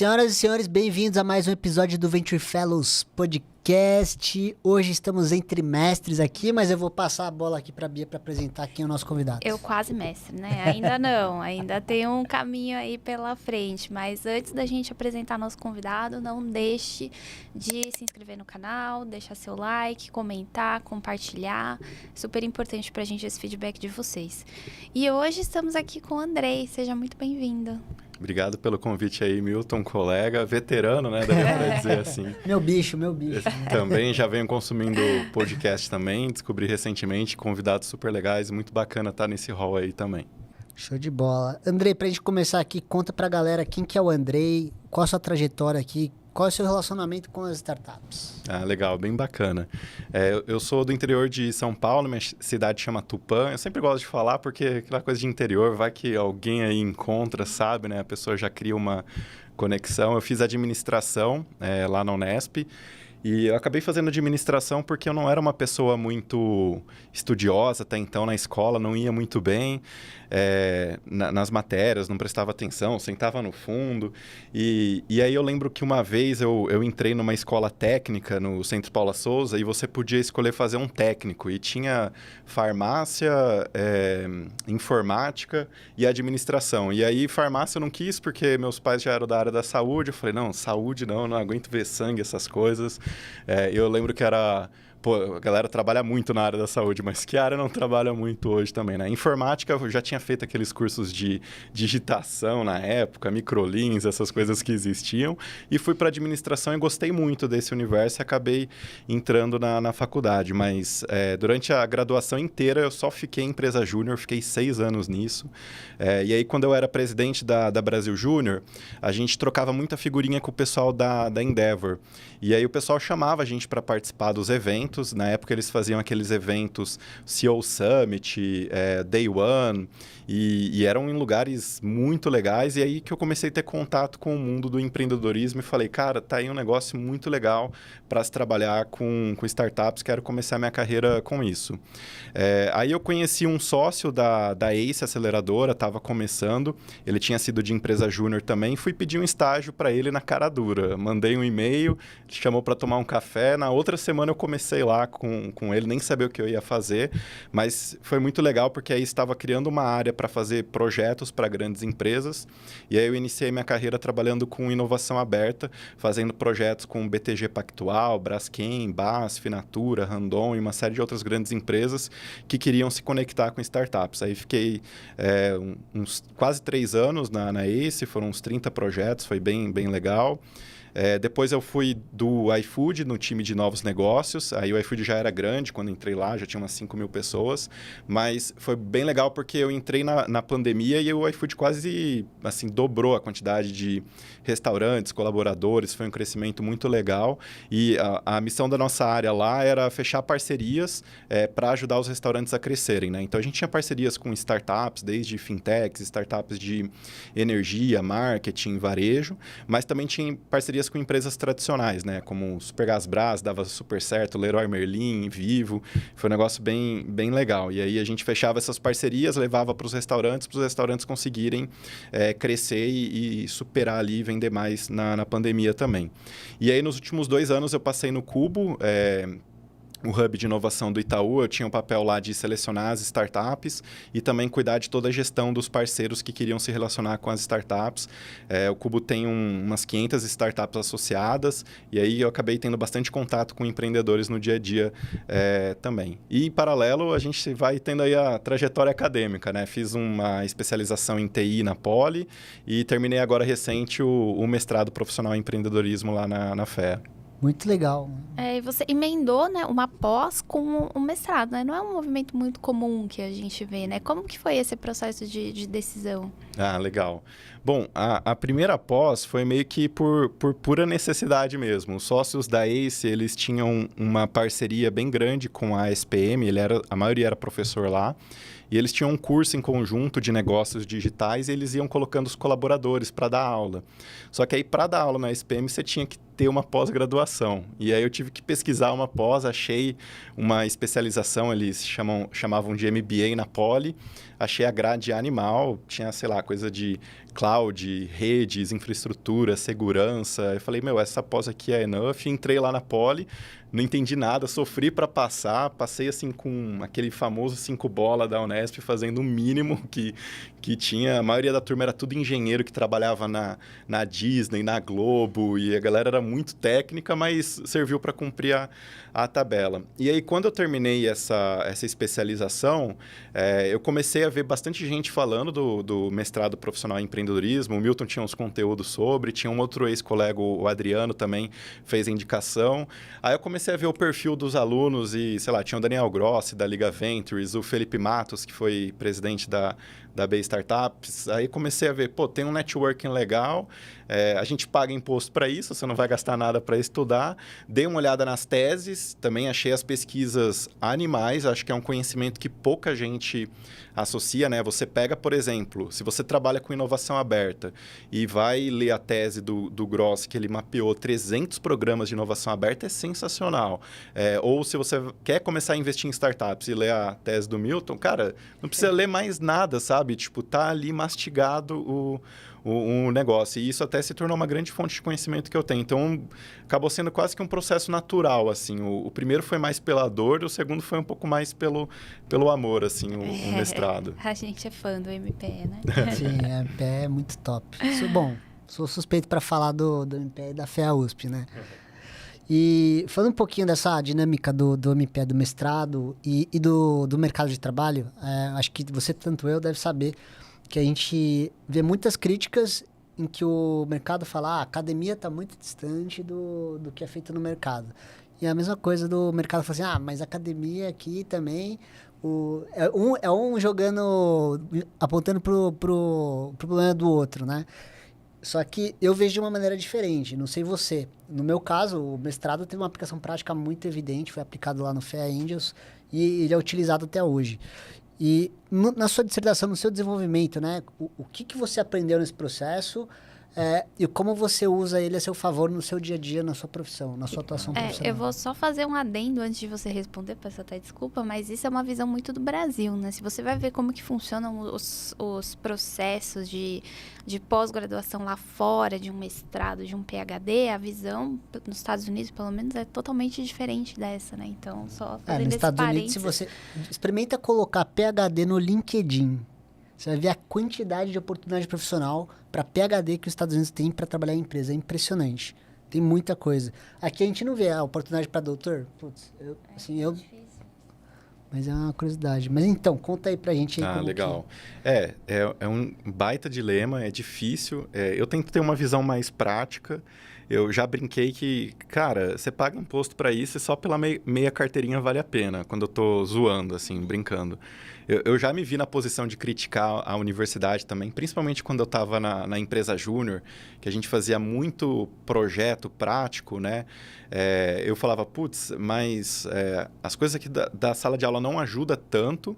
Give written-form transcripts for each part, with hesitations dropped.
Senhoras e senhores, bem-vindos a mais um episódio do Venture Fellows Podcast. Hoje estamos entre mestres aqui, mas eu vou passar a bola aqui para a Bia para apresentar quem é o nosso convidado. Eu quase mestre, né? Ainda não, ainda tem um caminho aí pela frente. Mas antes da gente apresentar nosso convidado, não deixe de se inscrever no canal, deixar seu like, comentar, compartilhar. Super importante para a gente esse feedback de vocês. E hoje estamos aqui com o Andrei. Seja muito bem-vindo. Obrigado pelo convite aí, Milton, colega, veterano, né? Daria pra dizer assim. Meu bicho. Também já venho consumindo podcast também, descobri recentemente convidados super legais, muito bacana estar nesse hall aí também. Show de bola. Andrei, pra gente começar aqui, conta pra galera quem que é o Andrei, qual a sua trajetória aqui, qual é o seu relacionamento com as startups? Ah, legal, bem bacana. Eu sou do interior de São Paulo, minha cidade chama Tupã. Eu sempre gosto de falar porque aquela coisa de interior, vai que alguém aí encontra, sabe, né? A pessoa já cria uma conexão. Eu fiz administração lá na Unesp. E eu acabei fazendo administração porque eu não era uma pessoa muito estudiosa até então na escola, não ia muito bem nas matérias, não prestava atenção, sentava no fundo. E aí eu lembro que uma vez eu entrei numa escola técnica no Centro Paula Souza e você podia escolher fazer um técnico. E tinha farmácia, informática e administração. E aí farmácia eu não quis porque meus pais já eram da área da saúde. Eu falei, não, saúde não aguento ver sangue, essas coisas. Eu lembro que era... Pô, a galera trabalha muito na área da saúde, mas que área não trabalha muito hoje também, né? Informática, eu já tinha feito aqueles cursos de digitação na época, microlins, essas coisas que existiam. E fui para administração e gostei muito desse universo e acabei entrando na faculdade. Mas durante a graduação inteira, eu só fiquei em empresa júnior, fiquei 6 anos nisso. E aí, quando eu era presidente da Brasil Júnior, a gente trocava muita figurinha com o pessoal da Endeavor. E aí, o pessoal chamava a gente para participar dos eventos. Na época, eles faziam aqueles eventos CEO Summit, Day One, e eram em lugares muito legais. E aí que eu comecei a ter contato com o mundo do empreendedorismo e falei, cara, tá aí um negócio muito legal para se trabalhar com startups, quero começar minha carreira com isso. Aí eu conheci um sócio da Ace Aceleradora, estava começando, ele tinha sido de empresa júnior também, fui pedir um estágio para ele na cara dura. Mandei um e-mail, ele chamou para tomar um café, na outra semana eu comecei lá com ele, nem sabia o que eu ia fazer, mas foi muito legal porque aí estava criando uma área para fazer projetos para grandes empresas, e aí eu iniciei minha carreira trabalhando com inovação aberta, fazendo projetos com BTG Pactual, Braskem, BAS, Finatura, Randon e uma série de outras grandes empresas que queriam se conectar com startups. Aí fiquei uns quase 3 anos na Ace, foram uns 30 projetos, foi bem legal. Depois eu fui do iFood no time de novos negócios. Aí o iFood já era grande, quando entrei lá já tinha umas 5.000 pessoas, mas foi bem legal porque eu entrei na pandemia e o iFood quase assim, dobrou a quantidade de restaurantes, colaboradores, foi um crescimento muito legal e a missão da nossa área lá era fechar parcerias para ajudar os restaurantes a crescerem, né? Então a gente tinha parcerias com startups, desde fintechs, startups de energia, marketing, varejo, mas também tinha parcerias com empresas tradicionais, né? Como Supergasbras, dava super certo, Leroy Merlin, Vivo. Foi um negócio bem legal. E aí a gente fechava essas parcerias, levava para os restaurantes conseguirem crescer e superar ali e vender mais na pandemia também. E aí nos últimos 2 anos eu passei no Cubo, o hub de inovação do Itaú. Eu tinha o papel lá de selecionar as startups e também cuidar de toda a gestão dos parceiros que queriam se relacionar com as startups. O Cubo tem umas 500 startups associadas e aí eu acabei tendo bastante contato com empreendedores no dia a dia também. E, em paralelo, a gente vai tendo aí a trajetória acadêmica, né? Fiz uma especialização em TI na Poli e terminei agora recente o mestrado profissional em empreendedorismo lá na FEA. Muito legal. E você emendou, né, uma pós com um mestrado, né? Não é um movimento muito comum que a gente vê, né? Como que foi esse processo de decisão? Ah, legal. Bom, a primeira pós foi meio que por pura necessidade mesmo. Os sócios da Ace, eles tinham uma parceria bem grande com a SPM, a maioria era professor lá, e eles tinham um curso em conjunto de negócios digitais e eles iam colocando os colaboradores para dar aula. Só que aí, para dar aula na SPM, você tinha que ter uma pós-graduação. E aí eu tive que pesquisar uma pós, achei uma especialização, eles chamavam de MBA na Poli, achei a grade animal, tinha, sei lá, coisa de cloud, redes, infraestrutura, segurança. Eu falei, essa pós aqui é enough. Entrei lá na Poli, não entendi nada, sofri para passar, passei assim com aquele famoso 5 bola da Unesp, fazendo o mínimo que tinha. A maioria da turma era tudo engenheiro que trabalhava na Disney, na Globo, e a galera era muito técnica, mas serviu para cumprir a tabela. E aí, quando eu terminei essa especialização, eu comecei a ver bastante gente falando do mestrado profissional em empreendedorismo. O Milton tinha uns conteúdos sobre, tinha um outro ex-colega, o Adriano, também fez a indicação. Aí eu comecei a ver o perfil dos alunos e, sei lá, tinha o Daniel Grossi, da Liga Ventures, o Felipe Matos, que foi presidente da B Startups. Aí comecei a ver, tem um networking legal, a gente paga imposto para isso, você não vai gastar nada para estudar. Dei uma olhada nas teses, também achei as pesquisas animais, acho que é um conhecimento que pouca gente associa, né? Você pega, por exemplo, se você trabalha com inovação aberta e vai ler a tese do Grossi, que ele mapeou 300 programas de inovação aberta, é sensacional. Ou se você quer começar a investir em startups e ler a tese do Milton, cara, não precisa ler mais nada, sabe? Tipo, tá ali mastigado o negócio. E isso até se tornou uma grande fonte de conhecimento que eu tenho. Então, acabou sendo quase que um processo natural, assim. O primeiro foi mais pela dor, o segundo foi um pouco mais pelo amor, assim, o mestrado. A gente é fã do MPE, né? Sim, o MPE é muito top. Sou suspeito para falar do MPE e da FEA USP, né? E falando um pouquinho dessa dinâmica do MPE, do mestrado e do mercado de trabalho, acho que você, tanto eu, deve saber que a gente vê muitas críticas em que o mercado fala a academia está muito distante do que é feito no mercado. E a mesma coisa do mercado fala assim, mas a academia aqui também... É um jogando, apontando pro problema do outro, né? Só que eu vejo de uma maneira diferente, não sei você. No meu caso, o mestrado teve uma aplicação prática muito evidente, foi aplicado lá no FEA Angels e ele é utilizado até hoje. E na sua dissertação, no seu desenvolvimento, né? O que você aprendeu nesse processo e como você usa ele a seu favor no seu dia a dia, na sua profissão, na sua atuação profissional? Eu vou só fazer um adendo antes de você responder, peço até desculpa, mas isso é uma visão muito do Brasil, né? Se você vai ver como que funcionam os processos de pós-graduação lá fora, de um mestrado, de um PhD, a visão nos Estados Unidos, pelo menos, é totalmente diferente dessa, né? Então, só fazendo nos esse Estados Unidos, parênteses. se você experimenta colocar PhD no LinkedIn, você vai ver a quantidade de oportunidade profissional para PhD que os Estados Unidos têm para trabalhar em empresa. É impressionante. Tem muita coisa. Aqui a gente não vê a oportunidade para doutor. Putz, Difícil. Mas é uma curiosidade. Mas então, conta aí pra gente aí como legal. que... É um baita dilema, é difícil. Eu tento ter uma visão mais prática. Eu já brinquei que, cara, você paga imposto para isso e só pela meia carteirinha vale a pena, quando eu tô zoando, assim, brincando. Eu já me vi na posição de criticar a universidade também, principalmente quando eu estava na empresa júnior, que a gente fazia muito projeto prático, né? Eu falava, putz, mas as coisas aqui da sala de aula não ajudam tanto,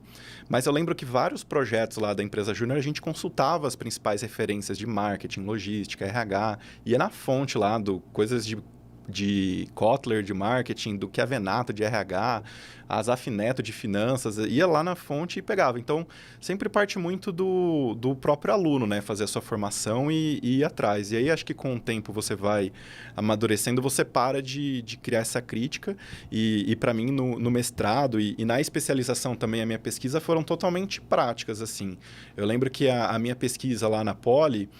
mas eu lembro que vários projetos lá da empresa júnior a gente consultava as principais referências de marketing, logística, RH, ia na fonte lá coisas de Kotler de marketing, do Chiavenato de RH, Asaf Neto de finanças, ia lá na fonte e pegava. Então, sempre parte muito do próprio aluno, né? Fazer a sua formação e ir atrás. E aí, acho que com o tempo você vai amadurecendo, você para de criar essa crítica. E para mim, no mestrado e na especialização também, a minha pesquisa foram totalmente práticas, assim. Eu lembro que a minha pesquisa lá na Poli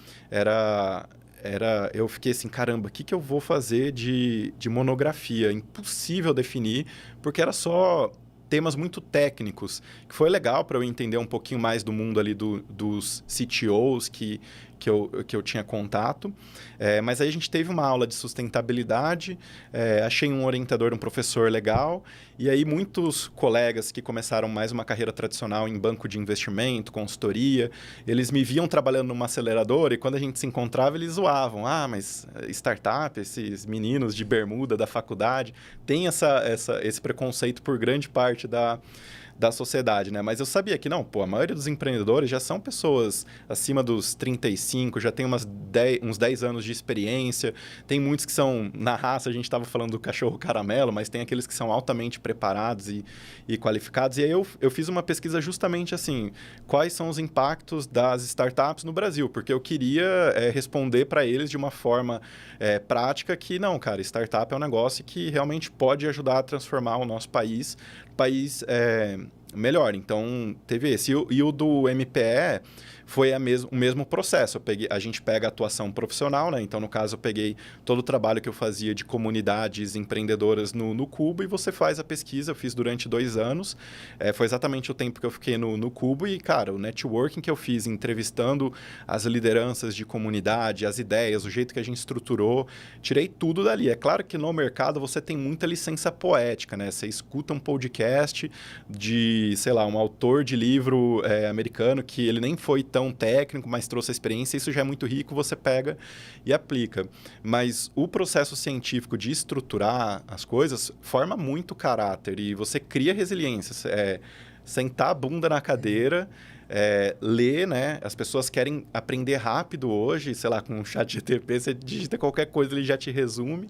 eu fiquei assim, caramba, o que eu vou fazer de monografia? Impossível definir, porque era só temas muito técnicos, que foi legal para eu entender um pouquinho mais do mundo ali dos CTOs que eu tinha contato. Mas aí a gente teve uma aula de sustentabilidade, achei um orientador, um professor legal, e aí muitos colegas que começaram mais uma carreira tradicional em banco de investimento, consultoria, eles me viam trabalhando numa aceleradora e quando a gente se encontrava eles zoavam, mas startup, esses meninos de bermuda da faculdade, tem esse preconceito por grande parte da sociedade, né? Mas eu sabia que não, a maioria dos empreendedores já são pessoas acima dos 35, já tem uns 10 anos de experiência, tem muitos que são, na raça, a gente estava falando do cachorro caramelo, mas tem aqueles que são altamente preparados e qualificados. E aí eu fiz uma pesquisa justamente assim, quais são os impactos das startups no Brasil, porque eu queria responder para eles de uma forma prática que, não, cara, startup é um negócio que realmente pode ajudar a transformar o nosso país melhor. Então, teve esse. E o do MPE foi o mesmo processo. A gente pega a atuação profissional, né? Então, no caso, eu peguei todo o trabalho que eu fazia de comunidades empreendedoras no Cubo e você faz a pesquisa. Eu fiz durante 2 anos. Foi exatamente o tempo que eu fiquei no Cubo e, cara, o networking que eu fiz entrevistando as lideranças de comunidade, as ideias, o jeito que a gente estruturou, tirei tudo dali. É claro que no mercado você tem muita licença poética, né? Você escuta um podcast de, sei lá, um autor de livro americano que ele nem foi tão técnico, mas trouxe a experiência, isso já é muito rico, você pega e aplica. Mas o processo científico de estruturar as coisas forma muito caráter e você cria resiliência. Sentar a bunda na cadeira, ler, né? As pessoas querem aprender rápido hoje, sei lá, com o ChatGPT, você digita qualquer coisa, ele já te resume.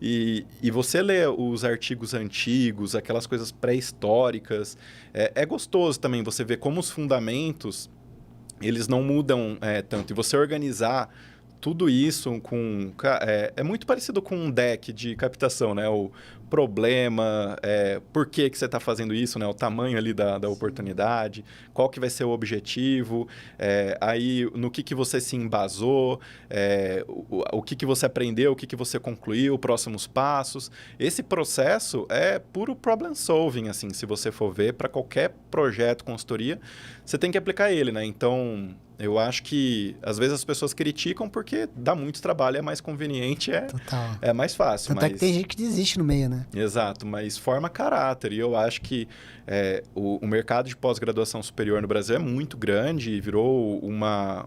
E você lê os artigos antigos, aquelas coisas pré-históricas. É gostoso também você ver como os fundamentos eles não mudam tanto. E você organizar tudo isso é muito parecido com um deck de captação, né? O problema, por que você está fazendo isso, né? O tamanho ali da oportunidade, qual que vai ser o objetivo, aí no que você se embasou, o que você aprendeu, o que você concluiu, próximos passos. Esse processo é puro problem solving, assim, se você for ver, para qualquer projeto, consultoria, você tem que aplicar ele, né? Então, eu acho que, às vezes, as pessoas criticam porque dá muito trabalho, é mais conveniente, Total. É mais fácil. Tanto é que tem gente que desiste no meio, né? Exato, mas forma caráter. E eu acho que o mercado de pós-graduação superior no Brasil é muito grande e virou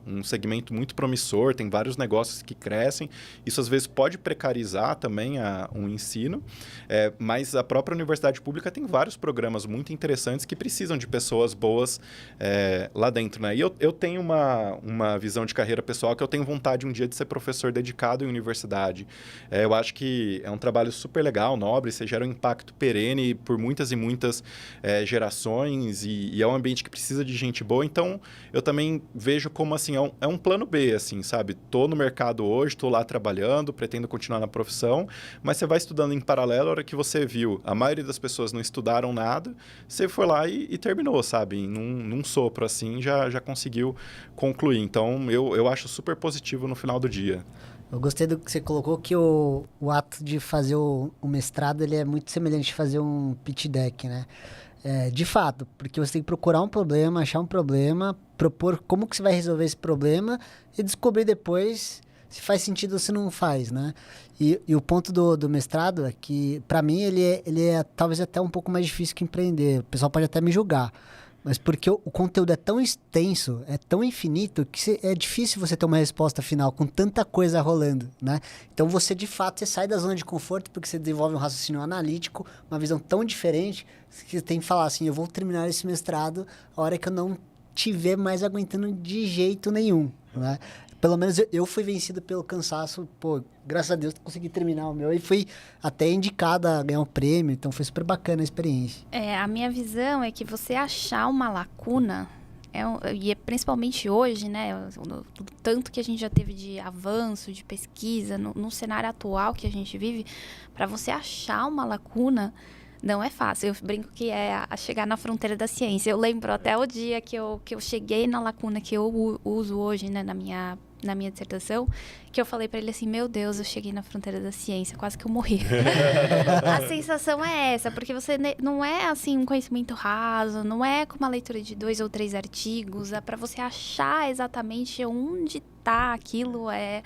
um segmento muito promissor, tem vários negócios que crescem. Isso, às vezes, pode precarizar também um ensino, mas a própria universidade pública tem vários programas muito interessantes que precisam de pessoas boas lá dentro, né? E eu tenho uma visão de carreira pessoal que eu tenho vontade um dia de ser professor dedicado em universidade. Eu acho que é um trabalho super legal, nobre, você gera um impacto perene por muitas e muitas gerações e é um ambiente que precisa de gente boa. Então, eu também vejo como, assim, é um plano B, assim, sabe? Tô no mercado hoje, tô lá trabalhando, pretendo continuar na profissão, mas você vai estudando em paralelo, a hora que você viu, a maioria das pessoas não estudaram nada, você foi lá e terminou, sabe? Num sopro, assim, já conseguiu concluir. Então, eu acho super positivo no final do dia. Eu gostei do que você colocou, que o ato de fazer o mestrado, ele é muito semelhante a fazer um pitch deck, né? De fato, porque você tem que procurar um problema, achar um problema, propor como que você vai resolver esse problema e descobrir depois se faz sentido ou se não faz, né? E o ponto do mestrado é que, para mim, ele é talvez até um pouco mais difícil que empreender. O pessoal pode até me julgar. Mas porque o conteúdo é tão extenso, é tão infinito, que é difícil você ter uma resposta final com tanta coisa rolando, né? Então, você, de fato, você sai da zona de conforto porque você desenvolve um raciocínio analítico, uma visão tão diferente, que você tem que falar assim, eu vou terminar esse mestrado a hora que eu não estiver mais aguentando de jeito nenhum, né? Pelo menos eu fui vencido pelo cansaço, graças a Deus consegui terminar o meu e fui até indicada a ganhar um prêmio, então foi super bacana a experiência. A minha visão é que você achar uma lacuna, e principalmente hoje, né, o tanto que a gente já teve de avanço, de pesquisa, no cenário atual que a gente vive, para você achar uma lacuna, não é fácil. Eu brinco que a chegar na fronteira da ciência. Eu lembro até o dia que eu cheguei na lacuna que eu uso hoje, né, na minha dissertação, que eu falei pra ele assim, meu Deus, eu cheguei na fronteira da ciência, quase que eu morri. A sensação é essa, porque você não é assim um conhecimento raso, não é com uma leitura de 2 ou 3 artigos, é pra você achar exatamente onde tá aquilo, é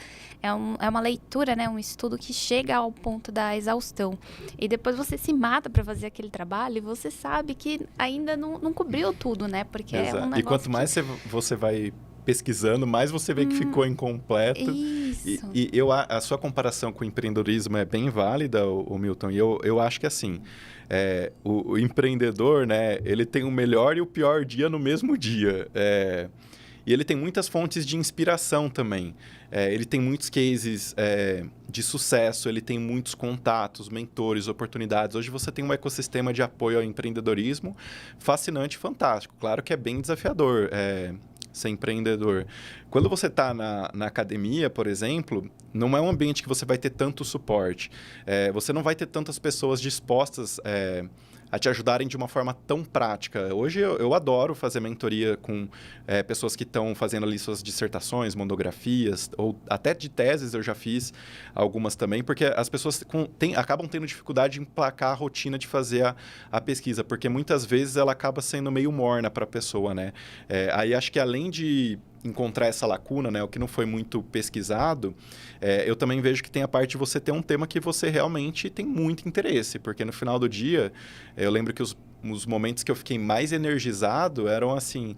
uma leitura, né, um estudo que chega ao ponto da exaustão. E depois você se mata pra fazer aquele trabalho e você sabe que ainda não cobriu tudo, né, porque Exato. É um negócio e quanto mais você vai pesquisando, mais você vê que ficou incompleto. Isso. E a sua comparação com o empreendedorismo é bem válida, o Milton. E eu acho que assim, o empreendedor, né, ele tem o melhor e o pior dia no mesmo dia. E ele tem muitas fontes de inspiração também. Ele tem muitos cases de sucesso, ele tem muitos contatos, mentores, oportunidades. Hoje você tem um ecossistema de apoio ao empreendedorismo fascinante e fantástico. Claro que é bem desafiador ser empreendedor. Quando você está na academia, por exemplo, não é um ambiente que você vai ter tanto suporte. Você não vai ter tantas pessoas dispostas a te ajudarem de uma forma tão prática. Hoje eu adoro fazer mentoria com pessoas que estão fazendo ali suas dissertações, monografias, ou até de teses eu já fiz algumas também, porque as pessoas acabam tendo dificuldade em emplacar a rotina de fazer a pesquisa, porque muitas vezes ela acaba sendo meio morna para a pessoa, né? Aí acho que além de encontrar essa lacuna, né, o que não foi muito pesquisado, eu também vejo que tem a parte de você ter um tema que você realmente tem muito interesse, porque no final do dia, eu lembro que os momentos que eu fiquei mais energizado eram assim,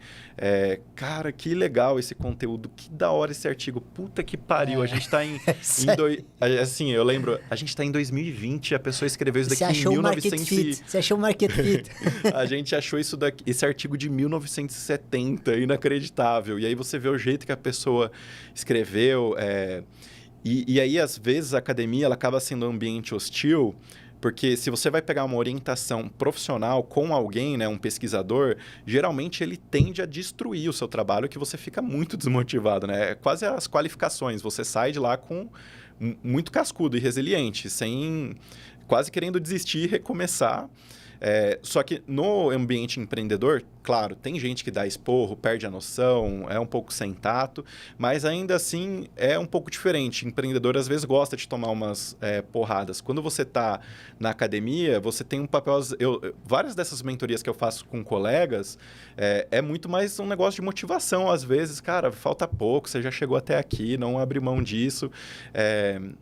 cara, que legal esse conteúdo, que da hora esse artigo, puta que pariu, a gente tá assim, eu lembro, a gente tá em 2020, a pessoa escreveu isso daqui em 1900 Você achou o market fit? A gente achou esse artigo de 1970, inacreditável, e aí você vê o jeito que a pessoa escreveu, e aí às vezes a academia ela acaba sendo um ambiente hostil. Porque se você vai pegar uma orientação profissional com alguém, né, um pesquisador, geralmente ele tende a destruir o seu trabalho, que você fica muito desmotivado, né? É quase as qualificações. Você sai de lá com muito cascudo e resiliente, quase querendo desistir e recomeçar. Só que no ambiente empreendedor, claro, tem gente que dá esporro, perde a noção, é um pouco sem tato, mas ainda assim é um pouco diferente. O empreendedor às vezes gosta de tomar umas porradas. Quando você está na academia, você tem um papel... várias dessas mentorias que eu faço com colegas, é muito mais um negócio de motivação. Às vezes, cara, falta pouco, você já chegou até aqui, não abre mão disso.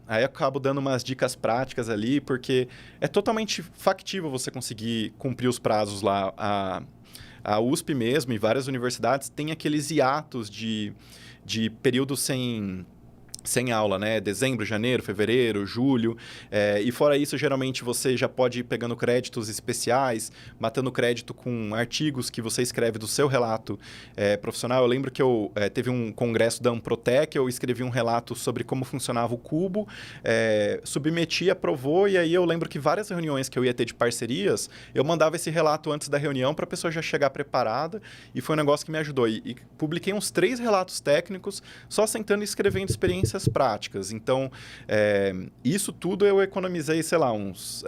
Aí eu acabo dando umas dicas práticas ali, porque é totalmente factível você conseguir cumprir os prazos lá. A USP mesmo e várias universidades têm aqueles hiatos de período sem aula, né? Dezembro, janeiro, fevereiro, julho. E fora isso, geralmente você já pode ir pegando créditos especiais, matando crédito com artigos que você escreve do seu relato profissional. Eu lembro que teve um congresso da Amprotec, eu escrevi um relato sobre como funcionava o cubo, submeti, aprovou, e aí eu lembro que várias reuniões que eu ia ter de parcerias, eu mandava esse relato antes da reunião para a pessoa já chegar preparada, e foi um negócio que me ajudou. E publiquei uns 3 relatos técnicos, só sentando e escrevendo experiências práticas. Então, isso tudo eu economizei, sei lá, uns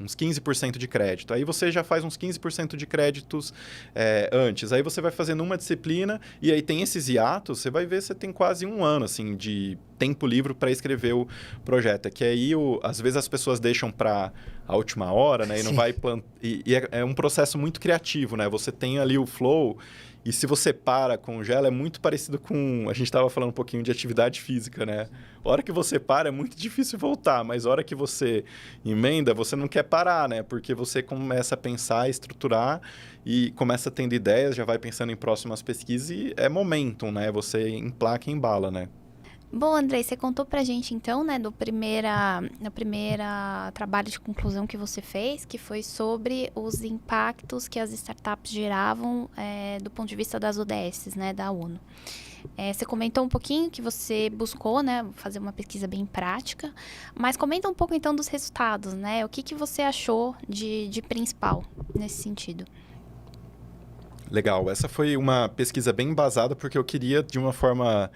15% de crédito. Aí você já faz uns 15% de créditos antes. Aí você vai fazendo uma disciplina e aí tem esses hiatos, você vai ver, você tem quase um ano, assim, de tempo livre para escrever o projeto. É que aí, às vezes, as pessoas deixam para a última hora, né? E não vai... E é um processo muito criativo, né? Você tem ali o flow... E se você congela, é muito parecido com... A gente estava falando um pouquinho de atividade física, né? A hora que você para, é muito difícil voltar. Mas a hora que você emenda, você não quer parar, né? Porque você começa a pensar, estruturar e começa tendo ideias, já vai pensando em próximas pesquisas e é momentum, né? Você emplaca e embala, né? Bom, Andrei, você contou pra gente então, né, do primeira trabalho de conclusão que você fez, que foi sobre os impactos que as startups geravam do ponto de vista das ODS, né, da ONU. Você comentou um pouquinho que você buscou, né, fazer uma pesquisa bem prática, mas comenta um pouco então dos resultados, né? O que você achou de principal nesse sentido? Legal, essa foi uma pesquisa bem embasada porque eu queria, de uma forma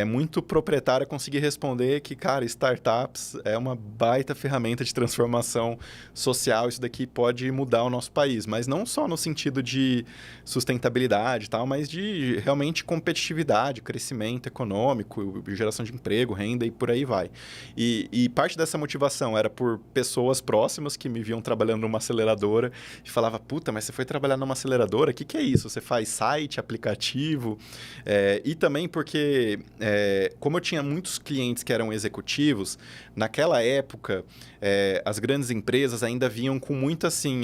muito proprietária, conseguir responder que, cara, startups é uma baita ferramenta de transformação social, isso daqui pode mudar o nosso país, mas não só no sentido de sustentabilidade e tal, mas de realmente competitividade, crescimento econômico, geração de emprego, renda e por aí vai. E parte dessa motivação era por pessoas próximas que me viam trabalhando numa aceleradora e falava, puta, mas você foi trabalhar numa aceleradora? O que é isso? isso? Você faz site, aplicativo? E também porque, como eu tinha muitos clientes que eram executivos, naquela época, as grandes empresas ainda vinham com muito assim,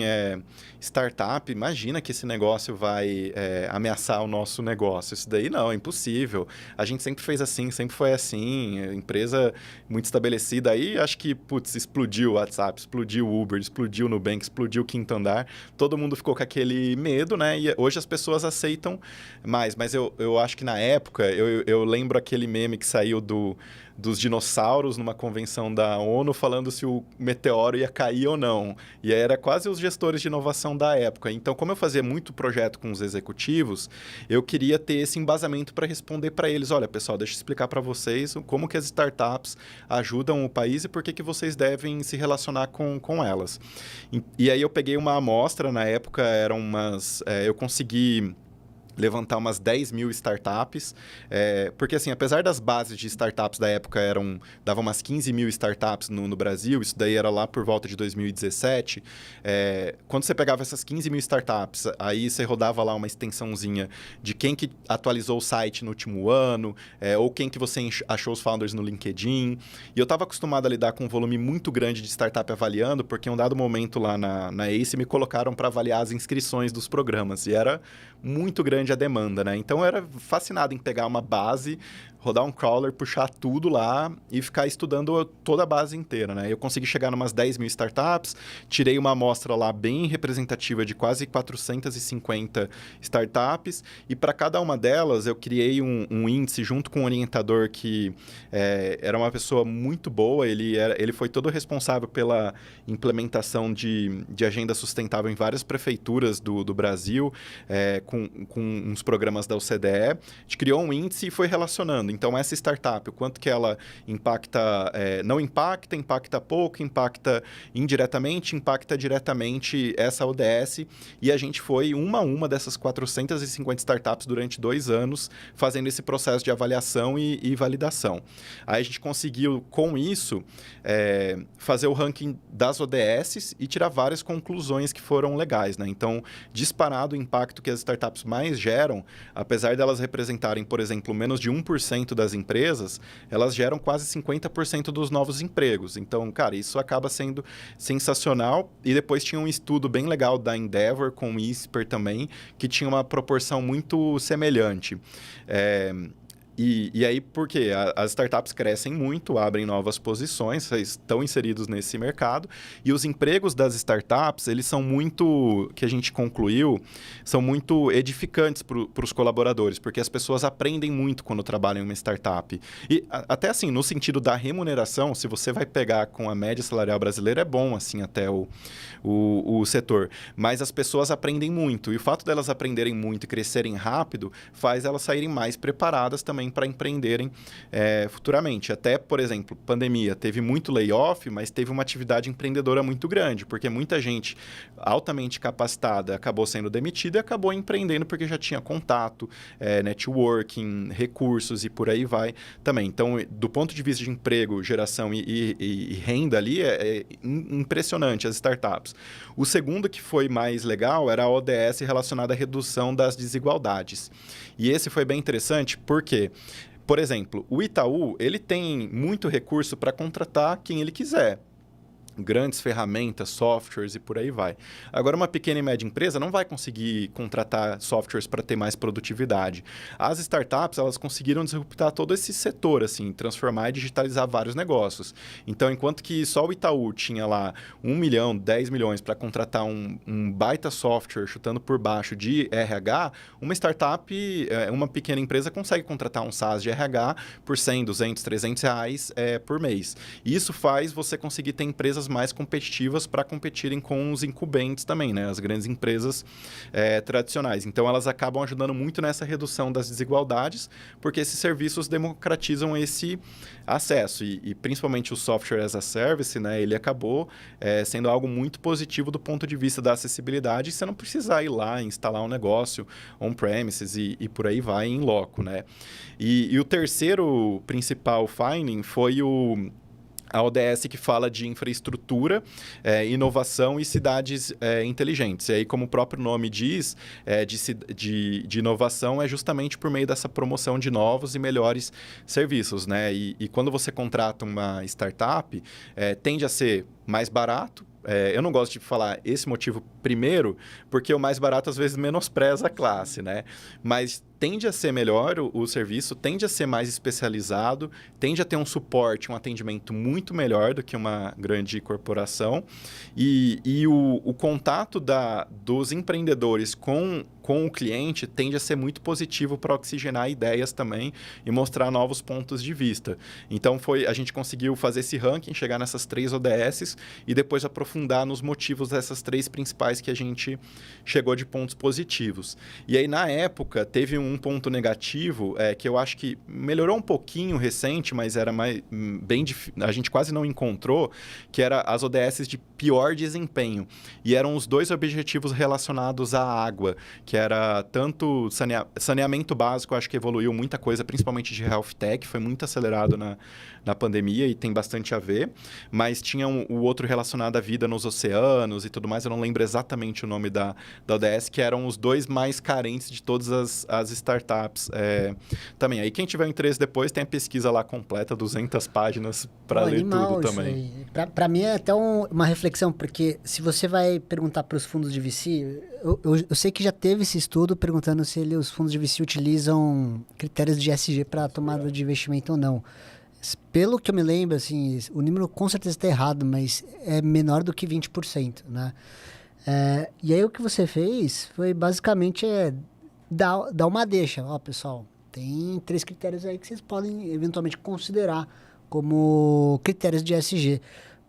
startup, imagina que esse negócio vai ameaçar o nosso negócio. Isso daí não, é impossível. A gente sempre fez assim, sempre foi assim, empresa muito estabelecida. Aí acho que, putz, explodiu o WhatsApp, explodiu o Uber, explodiu o Nubank, explodiu o Quinto Andar. Todo mundo ficou com aquele medo, né? E hoje as pessoas aceitam mais. Mas eu acho que na época, eu lembro aquele meme que saiu dos dinossauros numa convenção da ONU falando se o meteoro ia cair ou não. E aí era quase os gestores de inovação da época. Então, como eu fazia muito projeto com os executivos, eu queria ter esse embasamento para responder para eles. Olha, pessoal, deixa eu explicar para vocês como que as startups ajudam o país e por que vocês devem se relacionar com elas. E aí eu peguei uma amostra, na época eram eu consegui levantar umas 10 mil startups, porque assim, apesar das bases de startups da época davam umas 15 mil startups no Brasil, isso daí era lá por volta de 2017, quando você pegava essas 15 mil startups, aí você rodava lá uma extensãozinha de quem que atualizou o site no último ano, ou quem que você achou os founders no LinkedIn, e eu estava acostumado a lidar com um volume muito grande de startup avaliando, porque em um dado momento lá na ACE me colocaram para avaliar as inscrições dos programas, e era muito grande a demanda, né? Então eu era fascinado em pegar uma base, rodar um crawler, puxar tudo lá e ficar estudando toda a base inteira, né? Eu consegui chegar em umas 10 mil startups, tirei uma amostra lá bem representativa de quase 450 startups e para cada uma delas eu criei um índice junto com um orientador que era uma pessoa muito boa, ele foi todo responsável pela implementação de agenda sustentável em várias prefeituras do Brasil, com uns programas da OCDE. A gente criou um índice e foi relacionando. Então, essa startup, o quanto que ela impacta, não impacta, impacta pouco, impacta indiretamente, impacta diretamente essa ODS. E a gente foi uma a uma dessas 450 startups durante 2 anos, fazendo esse processo de avaliação e validação. Aí a gente conseguiu, com isso, fazer o ranking das ODSs e tirar várias conclusões que foram legais, né? Então, disparado o impacto que as startups mais geram, apesar delas representarem, por exemplo, menos de 1% das empresas, elas geram quase 50% dos novos empregos. Então, cara, isso acaba sendo sensacional. E depois tinha um estudo bem legal da Endeavor com o ISPER também, que tinha uma proporção muito semelhante. E aí, por quê? As startups crescem muito, abrem novas posições, estão inseridos nesse mercado, e os empregos das startups, eles são muito, que a gente concluiu, são muito edificantes para os colaboradores, porque as pessoas aprendem muito quando trabalham em uma startup. E até assim, no sentido da remuneração, se você vai pegar com a média salarial brasileira, é bom assim até o setor. Mas as pessoas aprendem muito, e o fato delas aprenderem muito e crescerem rápido, faz elas saírem mais preparadas também para empreenderem futuramente. Até, por exemplo, pandemia, teve muito layoff, mas teve uma atividade empreendedora muito grande, porque muita gente altamente capacitada acabou sendo demitida e acabou empreendendo porque já tinha contato, networking, recursos e por aí vai também. Então, do ponto de vista de emprego, geração e renda ali, é impressionante as startups. O segundo que foi mais legal era a ODS relacionada à redução das desigualdades. E esse foi bem interessante porque, por exemplo, o Itaú, ele tem muito recurso para contratar quem ele quiser. Grandes ferramentas, softwares e por aí vai. Agora, uma pequena e média empresa não vai conseguir contratar softwares para ter mais produtividade. As startups, elas conseguiram disruptar todo esse setor, assim, transformar e digitalizar vários negócios. Então, enquanto que só o Itaú tinha lá 1 milhão, 10 milhões para contratar um baita software chutando por baixo de RH, uma startup, uma pequena empresa consegue contratar um SaaS de RH por 100, 200, 300 reais por mês. E isso faz você conseguir ter empresas mais competitivas para competirem com os incumbentes também, né? As grandes empresas tradicionais. Então, elas acabam ajudando muito nessa redução das desigualdades, porque esses serviços democratizam esse acesso. E principalmente o software as a service, né? Ele acabou sendo algo muito positivo do ponto de vista da acessibilidade, e você não precisar ir lá e instalar um negócio on-premises e por aí vai em loco, né? E o terceiro principal finding foi a ODS que fala de infraestrutura, inovação e cidades inteligentes. E aí, como o próprio nome diz, de inovação é justamente por meio dessa promoção de novos e melhores serviços, né? E quando você contrata uma startup, tende a ser mais barato. Eu não gosto de falar esse motivo primeiro, porque o mais barato às vezes menospreza a classe, né? Mas tende a ser melhor o serviço, tende a ser mais especializado, tende a ter um suporte, um atendimento muito melhor do que uma grande corporação. E o contato dos empreendedores com o cliente tende a ser muito positivo para oxigenar ideias também e mostrar novos pontos de vista. Então, a gente conseguiu fazer esse ranking, chegar nessas 3 ODSs e depois aprofundar nos motivos dessas 3 principais que a gente chegou de pontos positivos. E aí, na época, teve um ponto negativo que eu acho que melhorou um pouquinho recente, mas era bem a gente quase não encontrou, que era as ODSs de pior desempenho. E eram os 2 objetivos relacionados à água, que era tanto saneamento básico, acho que evoluiu muita coisa, principalmente de health tech, foi muito acelerado na pandemia e tem bastante a ver, mas tinha o outro relacionado à vida nos oceanos e tudo mais, eu não lembro exatamente o nome da ODS, que eram os 2 mais carentes de todas as startups também. Aí quem tiver interesse depois tem a pesquisa lá completa, 200 páginas para ler tudo também. Para mim é até uma reflexão, porque se você vai perguntar para os fundos de VC, eu sei que já teve esse estudo perguntando se os fundos de VC utilizam critérios de ESG para tomada de investimento ou não. Pelo que eu me lembro, assim, o número com certeza está errado, mas é menor do que 20%, né? E aí o que você fez foi basicamente dar uma deixa. Ó, pessoal, tem 3 critérios aí que vocês podem eventualmente considerar como critérios de ESG.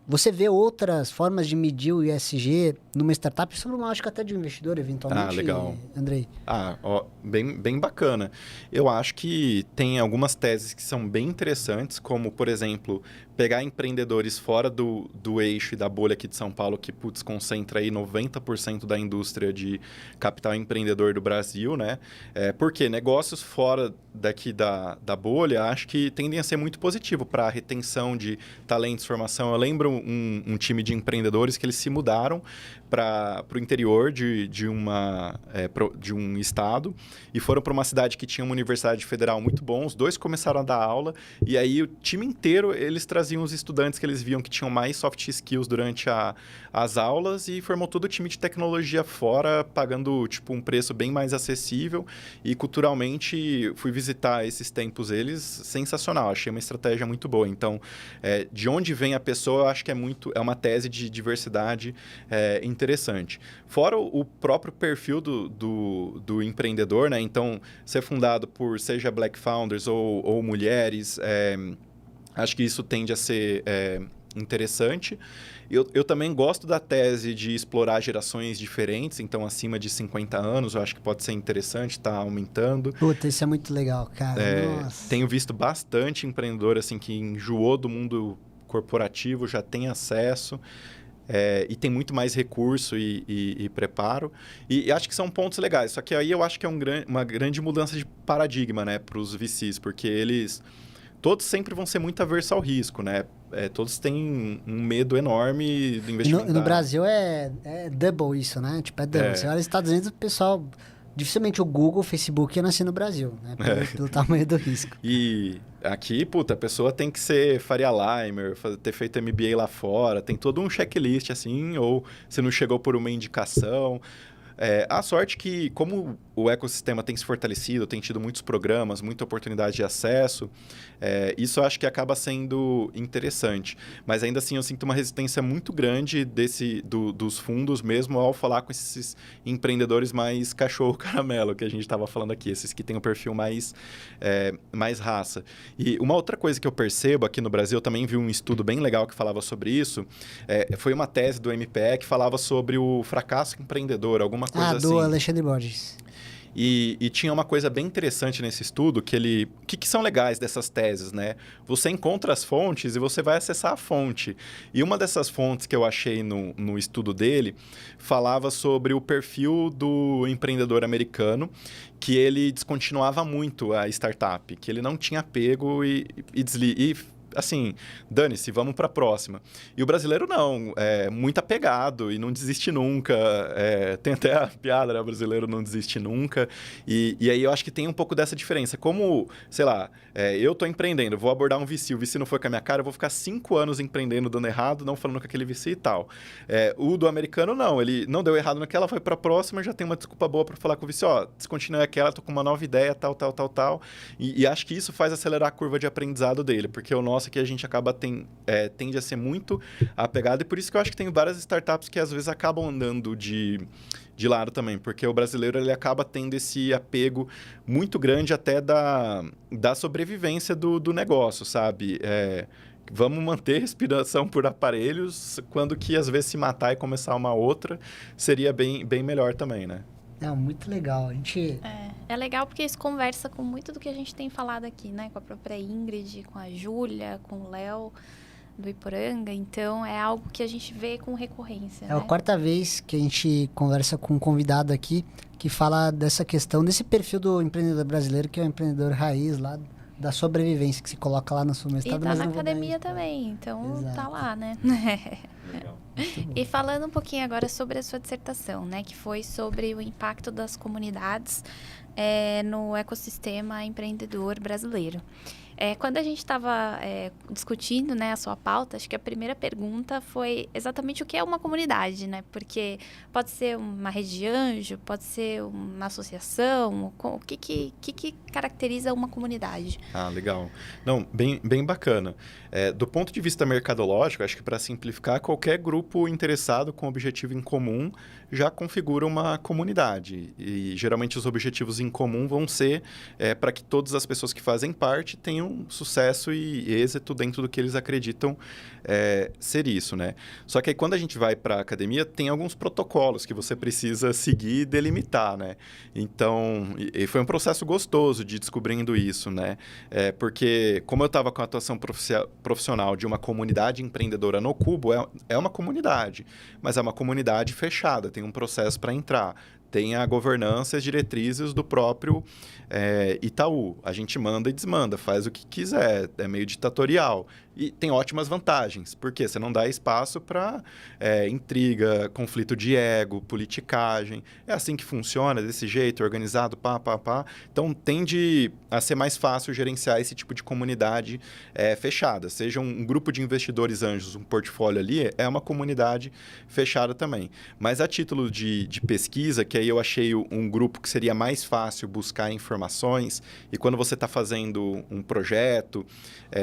Você vê outras formas de medir o ESG numa startup, sobre uma lógica até de um investidor, eventualmente, legal. Andrei? Bem bacana. Eu acho que tem algumas teses que são bem interessantes, como, por exemplo, pegar empreendedores fora do eixo e da bolha aqui de São Paulo, que, concentra aí 90% da indústria de capital empreendedor do Brasil, né? Porque negócios fora daqui da bolha, acho que tendem a ser muito positivo para a retenção de talentos, formação. Eu lembro um time de empreendedores que eles se mudaram para o interior de um estado e foram para uma cidade que tinha uma universidade federal muito bom. Os 2 começaram a dar aula e aí o time inteiro, eles traziam os estudantes que eles viam que tinham mais soft skills durante as aulas e formou todo o time de tecnologia fora, pagando um preço bem mais acessível e culturalmente fui visitar esses tempos eles, sensacional, achei uma estratégia muito boa. Então, de onde vem a pessoa, eu acho que é uma tese de diversidade interessante. Fora o próprio perfil do empreendedor, né? Então, ser fundado por seja Black Founders ou mulheres, acho que isso tende a ser interessante. Eu também gosto da tese de explorar gerações diferentes, então acima de 50 anos, eu acho que pode ser interessante, está aumentando. Puta, isso é muito legal, cara. Nossa. Tenho visto bastante empreendedor assim, que enjoou do mundo corporativo, já tem acesso e tem muito mais recurso e preparo. E acho que são pontos legais. Só que aí eu acho que é uma grande mudança de paradigma, né, para os VCs, porque eles todos sempre vão ser muito aversos ao risco, né? Todos têm um medo enorme do investimento. No Brasil é double isso, né? É double. Você olha nos Estados Unidos, o pessoal... Dificilmente o Google, o Facebook ia nascer no Brasil, né? Pelo tamanho do risco. E aqui, a pessoa tem que ser Faria Limer, ter feito MBA lá fora, tem todo um checklist, assim, ou se não chegou por uma indicação. A sorte que, como o ecossistema tem se fortalecido, tem tido muitos programas, muita oportunidade de acesso, isso eu acho que acaba sendo interessante. Mas ainda assim, eu sinto uma resistência muito grande dos fundos mesmo ao falar com esses empreendedores mais cachorro-caramelo, que a gente estava falando aqui, esses que têm um perfil mais raça. E uma outra coisa que eu percebo aqui no Brasil, eu também vi um estudo bem legal que falava sobre isso, foi uma tese do MPE que falava sobre o fracasso empreendedor, alguma coisa assim. Do Alexandre Borges. E tinha uma coisa bem interessante nesse estudo, que são legais dessas teses, né? Você encontra as fontes e você vai acessar a fonte. E uma dessas fontes que eu achei no estudo dele falava sobre o perfil do empreendedor americano, que ele descontinuava muito a startup, que ele não tinha apego e assim, dane-se, vamos para a próxima. E o brasileiro não, é muito apegado e não desiste nunca. Tem até a piada, né? O brasileiro não desiste nunca. E aí eu acho que tem um pouco dessa diferença. Como, sei lá, eu tô empreendendo, vou abordar um VC, o VC não foi com a minha cara, eu vou ficar 5 anos empreendendo, dando errado, não falando com aquele VC e tal. O do americano, não. Ele não deu errado naquela, foi para a próxima, já tem uma desculpa boa para falar com o VC, descontinue aquela, tô com uma nova ideia, tal. E acho que isso faz acelerar a curva de aprendizado dele, porque o nosso aqui a gente acaba tende a ser muito apegado, e por isso que eu acho que tem várias startups que às vezes acabam andando de lado também, porque o brasileiro ele acaba tendo esse apego muito grande até da sobrevivência do negócio, sabe? Vamos manter respiração por aparelhos, quando que às vezes se matar e começar uma outra seria bem melhor também, né? Não, muito legal. A gente... É legal porque isso conversa com muito do que a gente tem falado aqui, né? Com a própria Ingrid, com a Júlia, com o Léo do Iporanga. Então, é algo que a gente vê com recorrência, a quarta vez que a gente conversa com um convidado aqui que fala dessa questão, desse perfil do empreendedor brasileiro, que é o empreendedor raiz lá, da sobrevivência, que se coloca lá na sua mestrado. E tá na academia também, então Exato. Tá lá, né? Legal. E falando um pouquinho agora sobre a sua dissertação, né? Que foi sobre o impacto das comunidades no ecossistema empreendedor brasileiro. Quando a gente estava discutindo, né, a sua pauta, acho que a primeira pergunta foi exatamente o que é uma comunidade, né? Porque pode ser uma rede de anjo, pode ser uma associação, o que caracteriza uma comunidade? Ah, legal. Não, bem bacana. Do ponto de vista mercadológico, acho que para simplificar, qualquer grupo interessado com objetivo em comum já configura uma comunidade. E geralmente os objetivos em comum vão ser para que todas as pessoas que fazem parte tenham sucesso e êxito dentro do que eles acreditam ser isso, né? Só que aí quando a gente vai para a academia, tem alguns protocolos que você precisa seguir e delimitar, né? Então, e foi um processo gostoso de descobrindo isso, né? Porque como eu estava com a atuação profissional de uma comunidade empreendedora no Cubo, é uma comunidade, mas é uma comunidade fechada, tem um processo para entrar. Tem a governança e as diretrizes do próprio Itaú. A gente manda e desmanda, faz o que quiser, é meio ditatorial. E tem ótimas vantagens, porque você não dá espaço para intriga, conflito de ego, politicagem. É assim que funciona, desse jeito, organizado, pá. Então, tende a ser mais fácil gerenciar esse tipo de comunidade fechada. Seja um grupo de investidores anjos, um portfólio ali, é uma comunidade fechada também. Mas a título de pesquisa, que aí eu achei um grupo que seria mais fácil buscar informações, e quando você está fazendo um projeto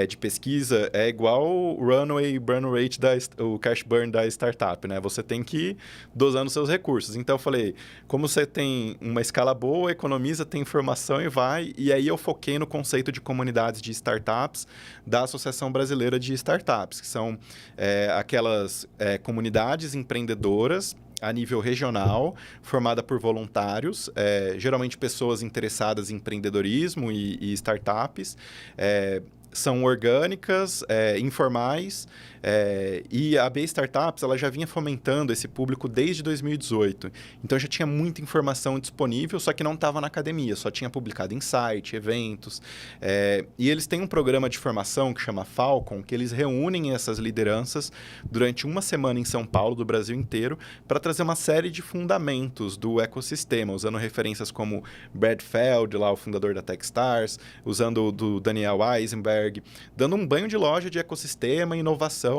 de pesquisa, é igual o runway burn rate, o cash burn da startup, né? Você tem que ir dosando seus recursos. Então, eu falei, como você tem uma escala boa, economiza, tem informação e vai. E aí eu foquei no conceito de comunidades de startups da Associação Brasileira de Startups, que são aquelas comunidades empreendedoras a nível regional, formada por voluntários, geralmente pessoas interessadas em empreendedorismo e startups, são orgânicas, informais, e a B Startups ela já vinha fomentando esse público desde 2018. Então, já tinha muita informação disponível, só que não estava na academia, só tinha publicado em site, eventos. E eles têm um programa de formação que chama Falcon, que eles reúnem essas lideranças durante uma semana em São Paulo, do Brasil inteiro, para trazer uma série de fundamentos do ecossistema, usando referências como Brad Feld, lá o fundador da Techstars, usando o do Daniel Eisenberg, dando um banho de loja de ecossistema e inovação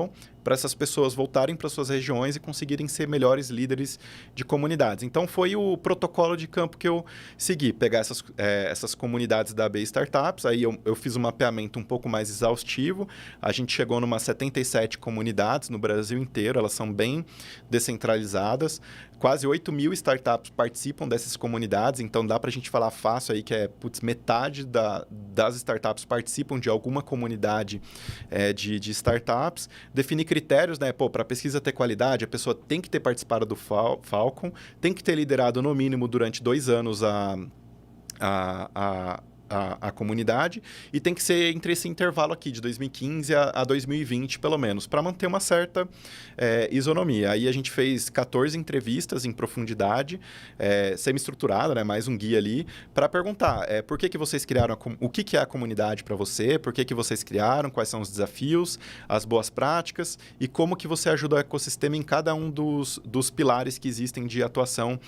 para essas pessoas voltarem para suas regiões e conseguirem ser melhores líderes de comunidades. Então, foi o protocolo de campo que eu segui, pegar essas comunidades da AB Startups, aí eu fiz um mapeamento um pouco mais exaustivo, a gente chegou numa 77 comunidades no Brasil inteiro, elas são bem descentralizadas, quase 8.000 startups participam dessas comunidades, então dá para a gente falar fácil aí que metade das startups participam de alguma comunidade de startups. Definir critérios, né? Para a pesquisa ter qualidade, a pessoa tem que ter participado do Falcon, tem que ter liderado no mínimo durante 2 anos a a comunidade, e tem que ser entre esse intervalo aqui, de 2015 a 2020, pelo menos, para manter uma certa isonomia. Aí a gente fez 14 entrevistas em profundidade, semi-estruturada, né, mais um guia ali, para perguntar por que vocês criaram, o que é a comunidade para você, por que vocês criaram, quais são os desafios, as boas práticas e como que você ajuda o ecossistema em cada um dos pilares que existem de atuação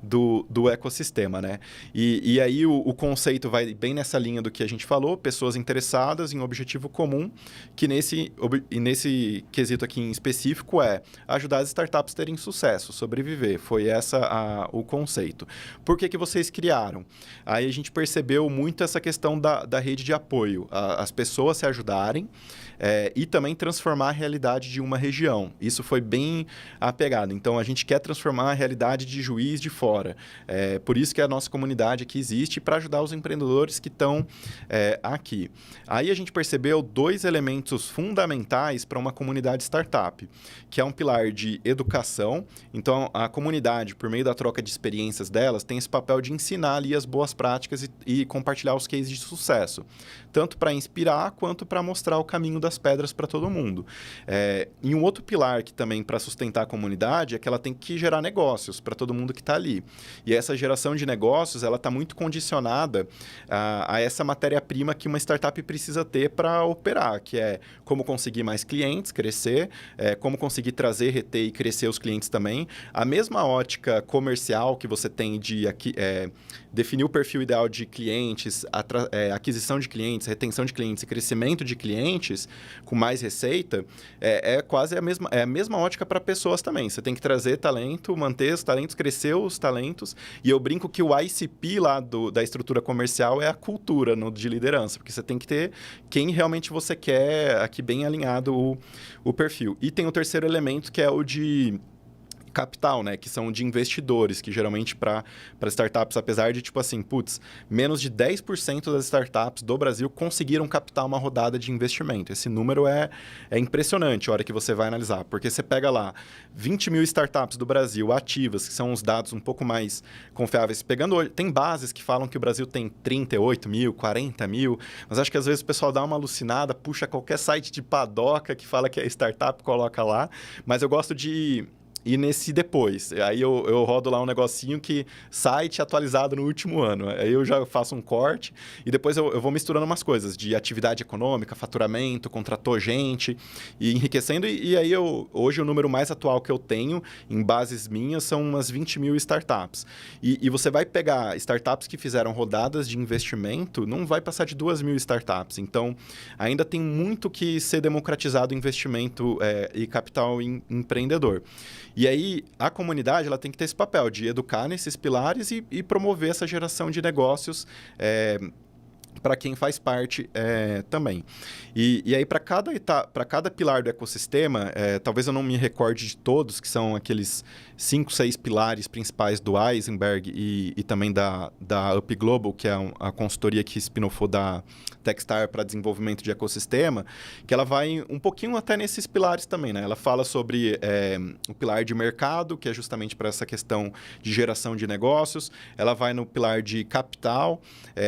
do ecossistema, né? E aí o conceito vai bem nessa linha do que a gente falou, pessoas interessadas em um objetivo comum, que nesse quesito aqui em específico ajudar as startups a terem sucesso, sobreviver. Foi o conceito. Por que vocês criaram? Aí a gente percebeu muito essa questão da rede de apoio, as pessoas se ajudarem e também transformar a realidade de uma região. Isso foi bem a pegada. Então, a gente quer transformar a realidade de Juiz de Fora. Por isso que a nossa comunidade aqui existe, para ajudar os empreendedores que estão aqui. Aí a gente percebeu 2 elementos fundamentais para uma comunidade startup, que é um pilar de educação. Então, a comunidade, por meio da troca de experiências delas, tem esse papel de ensinar ali as boas práticas e compartilhar os cases de sucesso, tanto para inspirar quanto para mostrar o caminho das pedras para todo mundo. E um outro pilar que também para sustentar a comunidade é que ela tem que gerar negócios para todo mundo que está ali. E essa geração de negócios, ela está muito condicionada a essa matéria-prima que uma startup precisa ter para operar, que é como conseguir mais clientes, crescer, como conseguir trazer, reter e crescer os clientes também. A mesma ótica comercial que você tem de definir o perfil ideal de clientes, aquisição de clientes, retenção de clientes e crescimento de clientes com mais receita, quase a mesma ótica para pessoas também. Você tem que trazer talento, manter os talentos, crescer os talentos. E eu brinco que o ICP lá da estrutura comercial é a cultura de liderança, porque você tem que ter quem realmente você quer, aqui bem alinhado o perfil. E tem o terceiro elemento, que é o de capital, né? Que são de investidores, que geralmente para startups, apesar de, menos de 10% das startups do Brasil conseguiram captar uma rodada de investimento. Esse número é impressionante a hora que você vai analisar, porque você pega lá 20 mil startups do Brasil ativas, que são os dados um pouco mais confiáveis, tem bases que falam que o Brasil tem 38 mil, 40 mil, mas acho que às vezes o pessoal dá uma alucinada, puxa qualquer site de padoca que fala que é startup, coloca lá, mas eu gosto de e nesse depois. Aí eu rodo lá um negocinho que site atualizado no último ano. Aí eu já faço um corte e depois eu vou misturando umas coisas de atividade econômica, faturamento, contratou gente e enriquecendo. E aí hoje o número mais atual que eu tenho em bases minhas são umas 20 mil startups. E você vai pegar startups que fizeram rodadas de investimento, não vai passar de 2 mil startups. Então, ainda tem muito que ser democratizado o investimento e capital empreendedor. E aí, a comunidade ela tem que ter esse papel de educar nesses pilares e promover essa geração de negócios para quem faz parte também. E aí, para cada pilar do ecossistema, talvez eu não me recorde de todos, que são aqueles 5, 6 pilares principais do Eisenberg e também da Up Global, que é a consultoria que spin-offou da Techstar para desenvolvimento de ecossistema, que ela vai um pouquinho até nesses pilares também, né? Ela fala sobre o pilar de mercado, que é justamente para essa questão de geração de negócios. Ela vai no pilar de capital,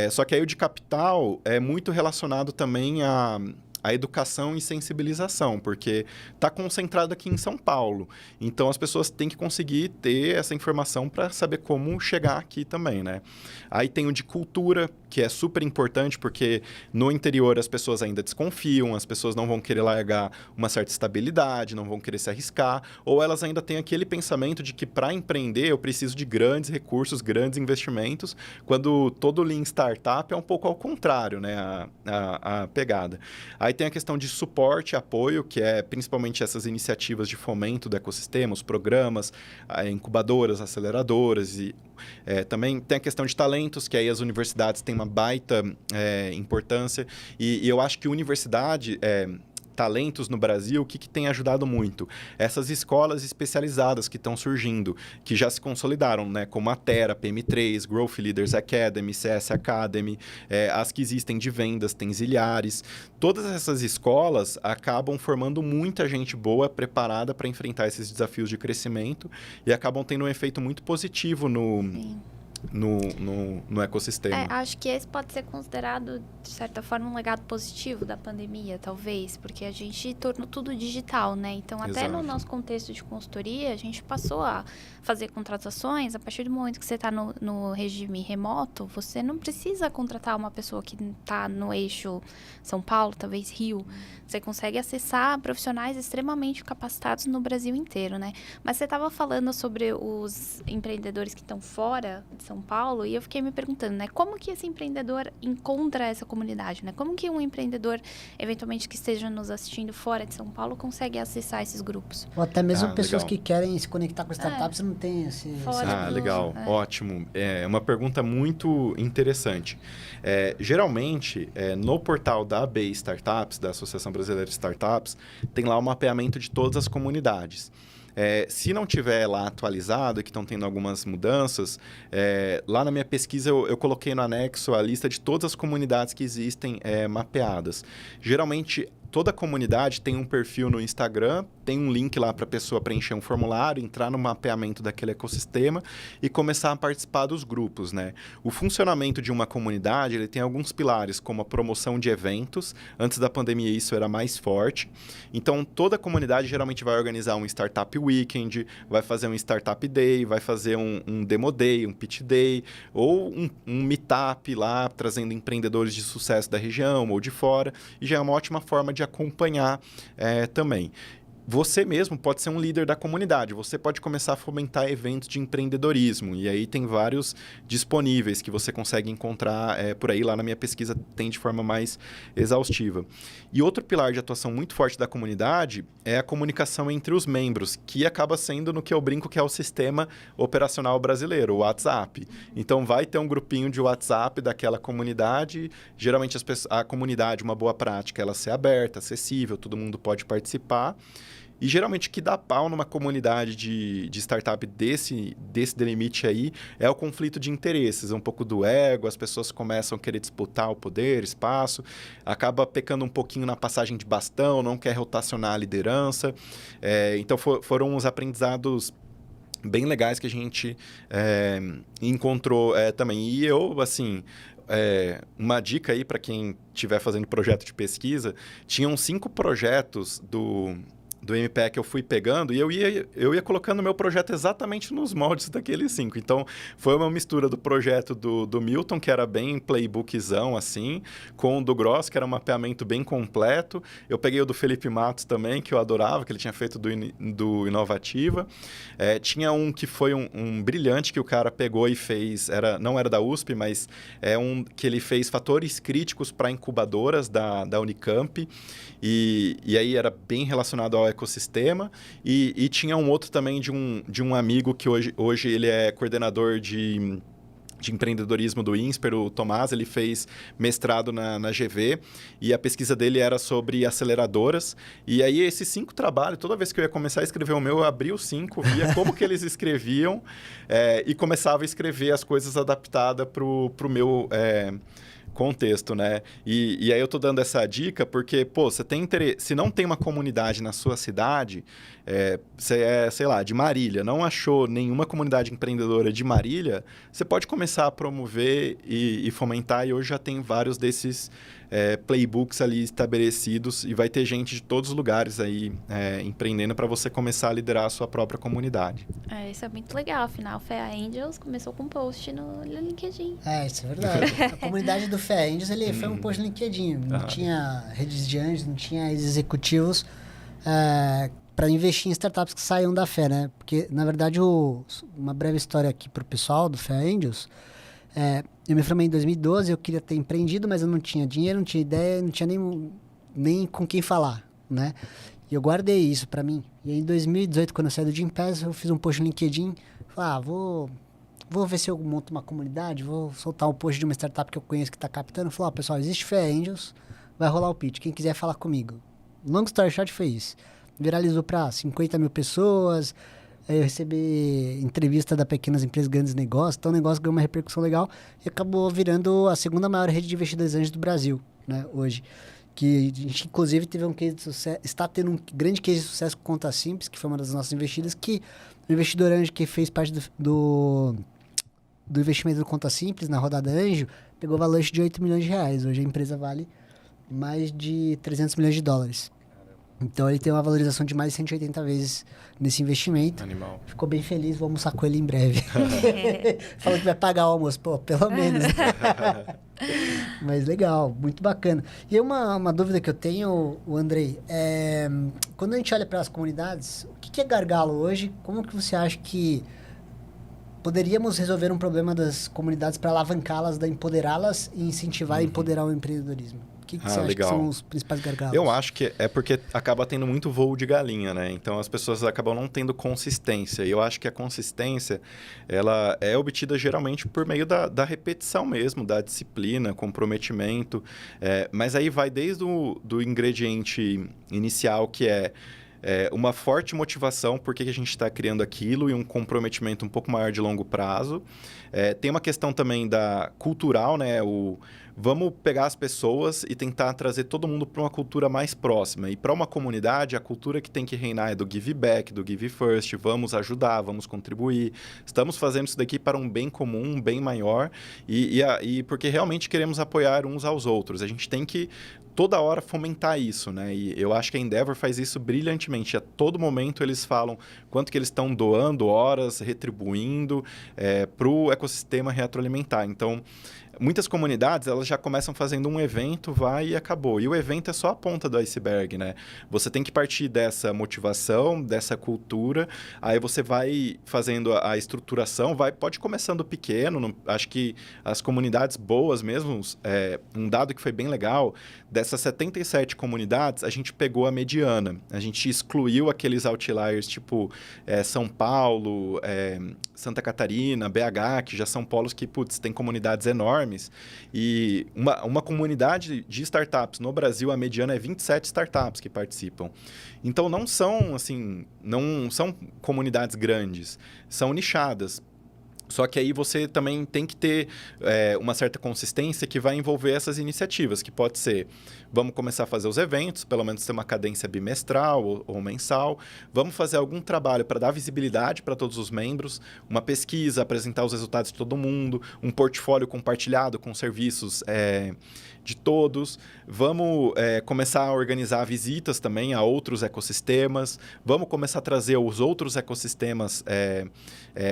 só que aí o de capital é muito relacionado também a educação e sensibilização, porque está concentrado aqui em São Paulo. Então, as pessoas têm que conseguir ter essa informação para saber como chegar aqui também, né? Aí tem o de cultura, que é super importante, porque no interior as pessoas ainda desconfiam, as pessoas não vão querer largar uma certa estabilidade, não vão querer se arriscar, ou elas ainda têm aquele pensamento de que para empreender eu preciso de grandes recursos, grandes investimentos, quando todo Lean Startup é um pouco ao contrário, né? A pegada. Aí tem a questão de suporte e apoio, que é principalmente essas iniciativas de fomento do ecossistema, os programas, incubadoras, aceleradoras. E também tem a questão de talentos, que aí as universidades têm uma baita importância. E eu acho que universidade... talentos no Brasil, o que tem ajudado muito? Essas escolas especializadas que estão surgindo, que já se consolidaram, né? Como a Terra, PM3, Growth Leaders Academy, CS Academy, as que existem de vendas, tem Zilhares. Todas essas escolas acabam formando muita gente boa, preparada para enfrentar esses desafios de crescimento e acabam tendo um efeito muito positivo no ecossistema. Acho que esse pode ser considerado, de certa forma, um legado positivo da pandemia, talvez, porque a gente tornou tudo digital, né? Então, até no nosso contexto de consultoria, a gente passou a fazer contratações. A partir do momento que você está no regime remoto, você não precisa contratar uma pessoa que está no eixo São Paulo, talvez Rio. Você consegue acessar profissionais extremamente capacitados no Brasil inteiro, né? Mas você estava falando sobre os empreendedores que estão fora de São Paulo, e eu fiquei me perguntando, né? Como que esse empreendedor encontra essa comunidade, né? Como que um empreendedor, eventualmente, que esteja nos assistindo fora de São Paulo, consegue acessar esses grupos? Ou até mesmo pessoas legal. que querem se conectar com startups não tem esse... Legal. Ótimo. É uma pergunta muito interessante. Geralmente, no portal da AB Startups, da Associação Brasileira de Startups, tem lá o mapeamento de todas as comunidades. Se não tiver lá atualizado e que estão tendo algumas mudanças, lá na minha pesquisa eu coloquei no anexo a lista de todas as comunidades que existem mapeadas. Geralmente, toda comunidade tem um perfil no Instagram, tem um link lá para a pessoa preencher um formulário, entrar no mapeamento daquele ecossistema e começar a participar dos grupos, né? O funcionamento de uma comunidade, ele tem alguns pilares, como a promoção de eventos. Antes da pandemia, isso era mais forte. Então, toda comunidade geralmente vai organizar um Startup Weekend, vai fazer um Startup Day, vai fazer um Demo Day, um Pitch Day, ou um Meetup lá, trazendo empreendedores de sucesso da região ou de fora, e já é uma ótima forma de acompanhar também. Você mesmo pode ser um líder da comunidade, você pode começar a fomentar eventos de empreendedorismo, e aí tem vários disponíveis que você consegue encontrar por aí, lá na minha pesquisa tem de forma mais exaustiva. E outro pilar de atuação muito forte da comunidade é a comunicação entre os membros, que acaba sendo no que eu brinco que é o sistema operacional brasileiro, o WhatsApp. Então vai ter um grupinho de WhatsApp daquela comunidade, geralmente a comunidade, uma boa prática, ela ser aberta, acessível, todo mundo pode participar. E geralmente o que dá pau numa comunidade de startup desse delimite aí é o conflito de interesses, um pouco do ego, as pessoas começam a querer disputar o poder, espaço, acaba pecando um pouquinho na passagem de bastão, não quer rotacionar a liderança. Então foram uns aprendizados bem legais que a gente encontrou também. E eu, assim... uma dica aí para quem estiver fazendo projeto de pesquisa, tinham 5 projetos do MPE que eu fui pegando e eu ia colocando o meu projeto exatamente nos moldes daqueles 5. Então, foi uma mistura do projeto do Milton, que era bem playbookzão, assim, com o do Gross, que era um mapeamento bem completo. Eu peguei o do Felipe Matos também, que eu adorava, que ele tinha feito do Inovativa. Tinha um que foi um brilhante que o cara pegou e fez, não era da USP, mas que ele fez fatores críticos para incubadoras da Unicamp. E aí era bem relacionado ao ecossistema, e tinha um outro também de um amigo que hoje ele é coordenador de empreendedorismo do INSPER, o Tomás. Ele fez mestrado na GV, e a pesquisa dele era sobre aceleradoras. E aí esses 5 trabalhos, toda vez que eu ia começar a escrever o meu, eu abria os 5, via como que eles escreviam, e começava a escrever as coisas adaptadas para o meu... contexto, né? E aí eu tô dando essa dica porque, você tem interesse... Se não tem uma comunidade na sua cidade, você sei lá, de Marília, não achou nenhuma comunidade empreendedora de Marília, você pode começar a promover e fomentar, e hoje já tem vários desses playbooks ali estabelecidos, e vai ter gente de todos os lugares aí empreendendo para você começar a liderar a sua própria comunidade. Isso é muito legal, afinal, Fea Angels começou com um post no LinkedIn. Isso é verdade. A comunidade do Fea Angels, ele foi um post no LinkedIn, não tinha redes de anjos, não tinha executivos para investir em startups que saiam da fé, né? Porque, na verdade, uma breve história aqui para o pessoal do Fea Angels. Eu me formei em 2012, eu queria ter empreendido, mas eu não tinha dinheiro, não tinha ideia, não tinha nem com quem falar, né? E eu guardei isso para mim. E aí, em 2018, quando eu saí do Gympass, eu fiz um post no LinkedIn. Falei, vou ver se eu monto uma comunidade, vou soltar um post de uma startup que eu conheço que está captando. Falei, pessoal, existe Fea Angels, vai rolar o pitch, quem quiser falar comigo. Long story short foi isso. Viralizou para 50 mil pessoas, eu recebi entrevista da Pequenas Empresas Grandes Negócios, então o negócio ganhou uma repercussão legal e acabou virando a segunda maior rede de investidores anjos do Brasil, né, hoje. Que a gente, inclusive, teve um case de sucesso, está tendo um grande case de sucesso com Conta Simples, que foi uma das nossas investidas, que o investidor anjo que fez parte do investimento do Conta Simples na rodada Anjo, pegou valor de 8 milhões de reais. Hoje a empresa vale mais de 300 milhões de dólares. Então ele tem uma valorização de mais de 180 vezes nesse investimento. Animal. Ficou bem feliz, vou almoçar com ele em breve. Falou que vai pagar o almoço, pô, pelo menos. Mas legal, muito bacana. E uma dúvida que eu tenho, o Andrei, quando a gente olha para as comunidades, o que é gargalo hoje? Como que você acha que poderíamos resolver um problema das comunidades para alavancá-las, empoderá-las e incentivar e empoderar o empreendedorismo? O que você acha que são os principais gargalos? Eu acho que é porque acaba tendo muito voo de galinha, né? Então, as pessoas acabam não tendo consistência. E eu acho que a consistência, ela é obtida geralmente por meio da repetição mesmo, da disciplina, comprometimento. Mas aí vai desde do ingrediente inicial, que é uma forte motivação por que a gente está criando aquilo e um comprometimento um pouco maior de longo prazo. Tem uma questão também da cultural, né? Vamos pegar as pessoas e tentar trazer todo mundo para uma cultura mais próxima. E para uma comunidade, a cultura que tem que reinar é do give back, do give first. Vamos ajudar, vamos contribuir. Estamos fazendo isso daqui para um bem comum, um bem maior. E porque realmente queremos apoiar uns aos outros. A gente tem que toda hora fomentar isso, né? E eu acho que a Endeavor faz isso brilhantemente. A todo momento eles falam quanto que eles estão doando horas, retribuindo para o ecossistema retroalimentar. Então, muitas comunidades, elas já começam fazendo um evento, vai e acabou. E o evento é só a ponta do iceberg, né? Você tem que partir dessa motivação, dessa cultura, aí você vai fazendo a estruturação, pode ir começando pequeno. Acho que as comunidades boas mesmo, um dado que foi bem legal, dessas 77 comunidades, a gente pegou a mediana. A gente excluiu aqueles outliers tipo São Paulo, Santa Catarina, BH, que já são polos que, tem comunidades enormes. E uma comunidade de startups no Brasil, a mediana é 27 startups que participam. Então, não são comunidades grandes, são nichadas. Só que aí você também tem que ter uma certa consistência que vai envolver essas iniciativas, que pode ser, vamos começar a fazer os eventos, pelo menos ter uma cadência bimestral ou mensal, vamos fazer algum trabalho para dar visibilidade para todos os membros, uma pesquisa, apresentar os resultados de todo mundo, um portfólio compartilhado com serviços de todos, vamos começar a organizar visitas também a outros ecossistemas, vamos começar a trazer os outros ecossistemas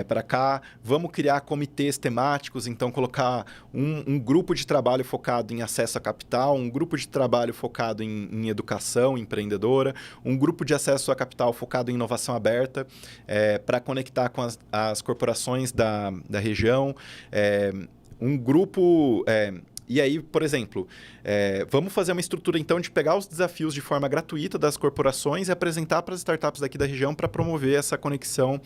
para cá, vamos criar comitês temáticos, então colocar um grupo de trabalho focado em acesso a capital, um grupo de trabalho focado em educação empreendedora, um grupo de acesso a capital focado em inovação aberta, para conectar com as corporações da região, um grupo... E aí, por exemplo, vamos fazer uma estrutura, então, de pegar os desafios de forma gratuita das corporações e apresentar para as startups daqui da região para promover essa conexão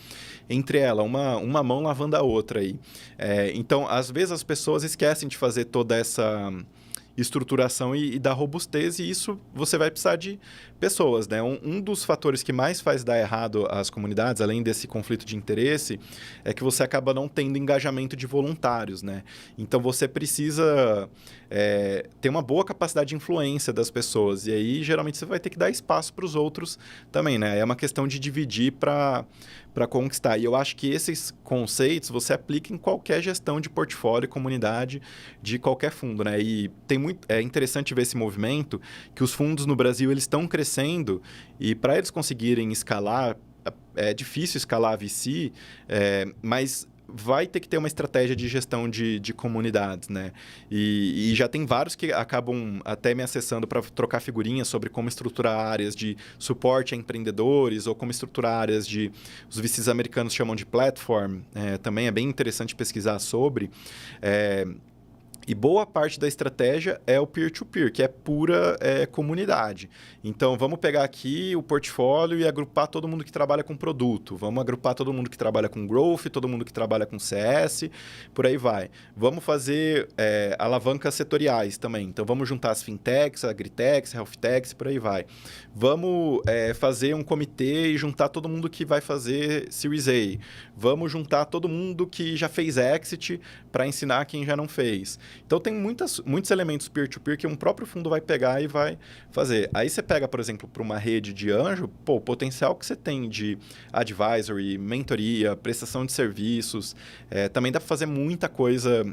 entre elas, uma mão lavando a outra aí. Então, às vezes, as pessoas esquecem de fazer toda essa estruturação e dar robustez, e isso você vai precisar de pessoas, né? Um dos fatores que mais faz dar errado às comunidades, além desse conflito de interesse, é que você acaba não tendo engajamento de voluntários, né? Então, você precisa ter uma boa capacidade de influência das pessoas, e aí, geralmente, você vai ter que dar espaço para os outros também, né? É uma questão de dividir para conquistar. E eu acho que esses conceitos você aplica em qualquer gestão de portfólio, comunidade, de qualquer fundo, né? E é interessante ver esse movimento, que os fundos no Brasil eles estão crescendo, e para eles conseguirem escalar, é difícil escalar a VC, mas vai ter que ter uma estratégia de gestão de comunidades, né? E já tem vários que acabam até me acessando para trocar figurinhas sobre como estruturar áreas de suporte a empreendedores ou como estruturar áreas os VCs americanos chamam de platform. Também é bem interessante pesquisar sobre. E boa parte da estratégia é o peer-to-peer, que é pura comunidade. Então, vamos pegar aqui o portfólio e agrupar todo mundo que trabalha com produto. Vamos agrupar todo mundo que trabalha com growth, todo mundo que trabalha com CS, por aí vai. Vamos fazer alavancas setoriais também. Então, vamos juntar as fintechs, agritechs, healthtechs, por aí vai. Vamos fazer um comitê e juntar todo mundo que vai fazer Series A. Vamos juntar todo mundo que já fez exit para ensinar quem já não fez. Então, tem muitos elementos peer-to-peer que um próprio fundo vai pegar e vai fazer. Aí, você pega, por exemplo, para uma rede de anjo, o potencial que você tem de advisory, mentoria, prestação de serviços, também dá para fazer muita coisa